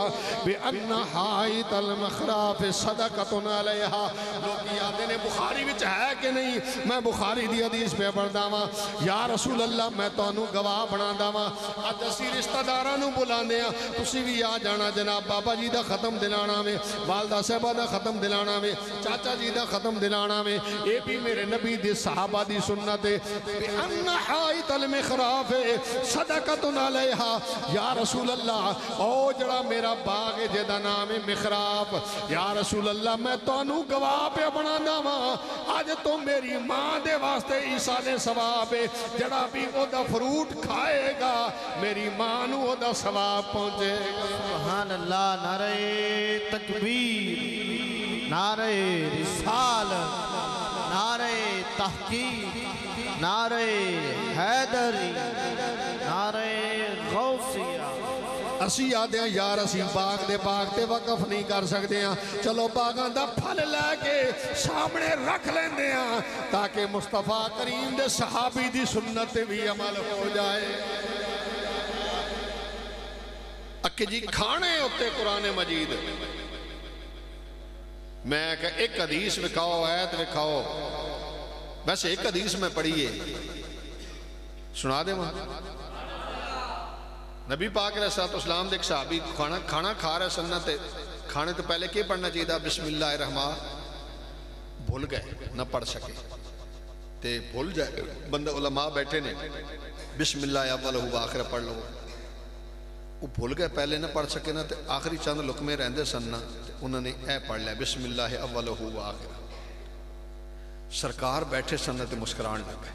بِأَنَّ حَائِطَ الْمَخْرَافِ صَدَقَةٌ عَلَيْهَا۔ لوگ یادیں نے بخاری وچ ہے کہ نہیں؟ میں بخاری دی حدیث پہ پڑھدا ہاں۔ یا رسول اللہ میں تانوں گواہ بنادا ہاں، اج اسی رشتہ داراں نوں بلاندے ہاں، تسی بھی آ جانا جناب بابا جی دا ختم دلانا میں، والدہ صاحبہ دا ختم دلانا میں، چاچا جی دا ختم دلانا میں، اے بھی میرے نبی دے صحابہ دی سنت ہے۔ بِأَنَّ حَائِطَ الْمَخْرَافِ صَدَقَةٌ عَلَيْهَا۔ یا رسول اللہ او جڑا میرا باغ ہے جیدہ نام ہے مخراف، یا رسول اللہ میں تانوں گواہ پہ بنانا ماں، آج تو میری ماں دے واسطے ایسال ثواب ہے، جڑا بھی او دا فروٹ کھائے گا میری ماں نو او دا ثواب پہنچے گا۔ سبحان اللہ، نعرہ تکبیر، نعرہ رسالت، نعرہ تحقیق، نعرہ حیدری، نعرہ غوثیہ۔ اسی آدھے ہیں یار اسی باغ دے باغ تے وقف نہیں کر سکتے ہیں، چلو باغاں دا پھل لے کے سامنے رکھ لیندے ہیں تاکہ مصطفیٰ کریم دے صحابی دی سنت بھی عمل ہو جائے۔ اکھے جی کھانے ہوتے قرآن مجید، میں کہ ایک حدیث وکھاؤ آیت وکھاؤ، ویسے ایک حدیث میں پڑھیے سنا دے وہاں۔ نبی پاک علیہ السلام دیکھ صحابی کھانا کھا رہے سنت کھانے تو پہلے کیا پڑھنا چاہیے تھا؟ بسم اللہ الرحمن، بھول گئے نہ پڑھ سکے تے بھول جائے بندہ علماء بیٹھے نے بسم اللہ اول ہوا آخر پڑھ لو، وہ بھول گئے پہلے نہ پڑھ سکے نا تے آخری چند لقمے رہندے سننا انہوں نے اے پڑھ لیا بسم اللہ اول ہوا آخر۔ سرکار بیٹھے سنت مسکران لگ گئے،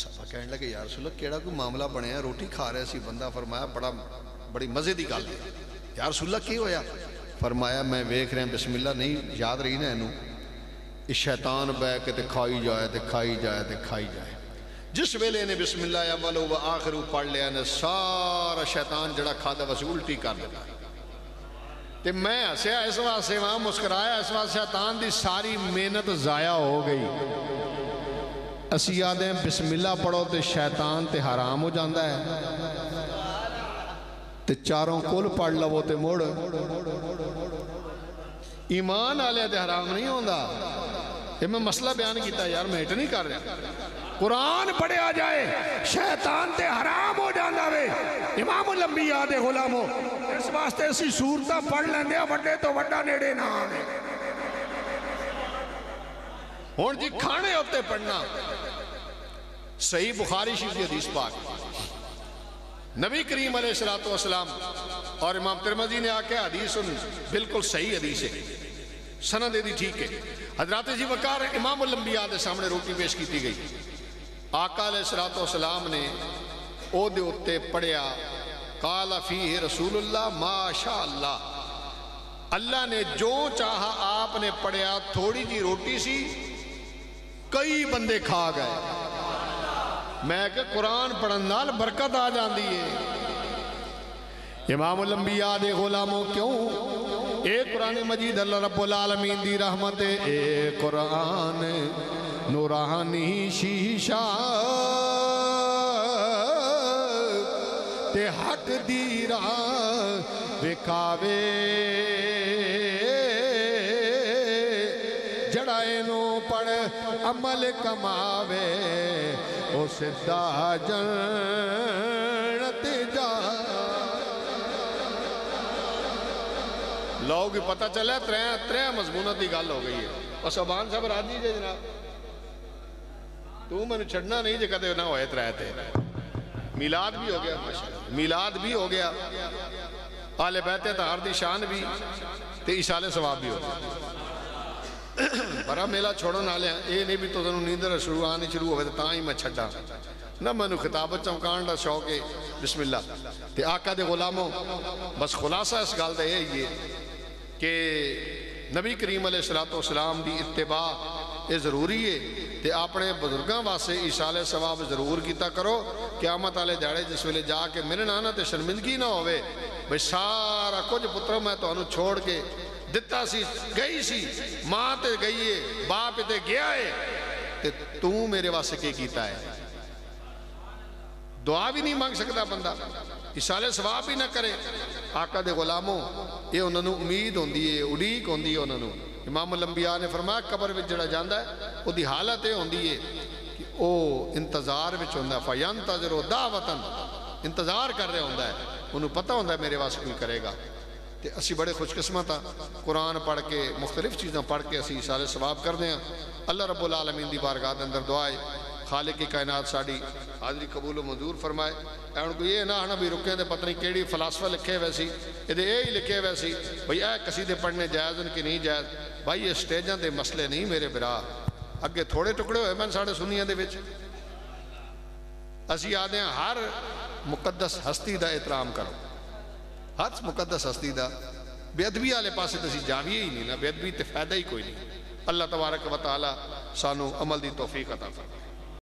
صحابہ کہنے لگے یا رسول اللہ کیڑا کوئی معاملہ بنے ہیں، روٹی کھا رہے سی، بندہ فرمایا بڑی مزے دی گل ہے، یا رسول اللہ کی ہویا؟ فرمایا میں ویکھ رہے ہیں بسم اللہ نہیں یاد رہی نا اینو، اس شیطان بے کے تے کھائی جائے تے کھائی جائے تے کھائی جائے۔ جس ویلے نے بسم اللہ اول و آخر پڑھ لیا نے سارا شیطان جڑا کھادا واسے الٹی کر دیتا تے میں ہسیا اس واسے وہاں مسکرایا اس واسے شیطان دی ساری محنت ضائع ہو گئی۔ اسی آدھیں بسم اللہ پڑھو تے شیطان تے حرام ہو جاندہ ہے تے چاروں کل پڑھ لو تے موڑ ایمان آلے تے حرام نہیں ہوندہ۔ یہ میں مسئلہ بیان کیتا یار میں ہٹ نہیں کر رہا، قرآن پڑھے آ جائے شیطان تے حرام ہو جاندہ وے۔ امام الانبیاء دے غلاموں اس واسطے اسی صورتہ پڑھ لیندے وڈے تو وڈا نیڑے نہ آنے۔ ہون جی کھانے ہوتے پڑھنا صحیح بخاری شریف کی حدیث پاک، نبی کریم علیہ السلام اور امام ترمذی نے آکے حدیث بالکل صحیح حدیث ہے، سند دی ٹھیک ہے۔ حضرات جی وقار امام الانبیاء دے سامنے روٹی پیش کی گئی، آقا علیہ السلام نے او دے اتے پڑھیا قال فیہ رسول اللہ ما شاء اللہ، اللہ نے جو چاہا آپ نے پڑھیا، تھوڑی جی روٹی سی کئی بندے کھا گئے۔ میں کہ قرآن پڑھن نال برکت آ جاندی ہے۔ امام الانبیاء دے غلاموں کیوں اے قرآن مجید اللہ رب العالمین دی رحمت ہے، اے قرآن نورانی شیشہ تے حق دی راہ سکھاوے جڑا اینو پڑھ عمل کماوے او سدھا جنت جا لوگ پتہ چلے ترے مضمونت دی گل ہو گئی ہے اور سبحان صاحب راضی جے جناب تو میں نے چھڑنا نہیں جے کدے نہ ہوئے ترے تے میلاد بھی ہو گیا میلاد بھی ہو گیا آل بیت طاہر دی شان بھی تے ایصال ثواب بھی ہو گیا بڑا میلہ چھوڑو نہ لیا اے نہیں بھی تو تنوں نیندر شروع آنی شروع ہوئے تاں ہی میں چھڑا نہ میں نے خطابت چمکان دا شوق ہے بسم اللہ تے آقا دے غلاموں بس خلاصہ اس گال دے یہ کہ نبی کریم علیہ السلام دی اتباع یہ ضروری ہے تے اپنے بزرگاں واسے ایصال ثواب ضرور کیتا کرو قیامت والے دیہڑے جس ویلے جا کے میرے نانا تے شرمندگی نہ ہوئے بھئی سارا کچھ پتروں میں تو انہوں چھوڑ کے دتا سی گئی سی ماں تے گئی ہے باپ تے گیا ہے تے تو میرے واسے کے کیتا ہے دعا بھی نہیں مانگ سکتا بندہ ایصال ثواب بھی نہ کرے آقا دے غلاموں یہ انہوں نے امید ہوندی ہے اڑیک ہوندی ہے انہوں نے امام الانبیاء نے فرمایا قبر وچ جڑا جاندا ہے او دی حالت یہ ہوندی ہے کہ او انتظار وچ ہوندا ہے فینتظر دعوتن انتظار کر رہے ہوندا ہے انہوں پتہ ہوندا ہے میرے واسطے کوئی کرے گا تے اسی بڑے خوش قسمت ہاں قرآن پڑھ کے مختلف چیزاں پڑھ کے اسی ایصال ثواب کر دیں اللہ رب العالمین دی بارگاہ دے اندر دعائے خالق کی کائنات ساڑی حاضری قبول و منظور فرمائے ان کو یہ نہ آنا بھی رکے دے پتہ نہیں کیڑی فلاسفہ لکھے ویسی یہ ہی لکھے ویسی بھئی اے قصیدے پڑھنے جائز ان کی نہیں جائز بھائی یہ سٹیجاں دے مسئلے نہیں میرے برا اگے تھوڑے ٹکڑے ہوئے میں ساڑھے سنیاں دے وچ اسی آدھے ہیں ہر مقدس ہستی دا احترام کرو ہر مقدس ہستی دا بے ادبی والے پاسے تسی جاویے ہی نہیں نا بے ادبی تے فائدہ ہی کوئی نہیں اللہ تبارک و تعالی سانو عمل دی توفیق عطا فرمائے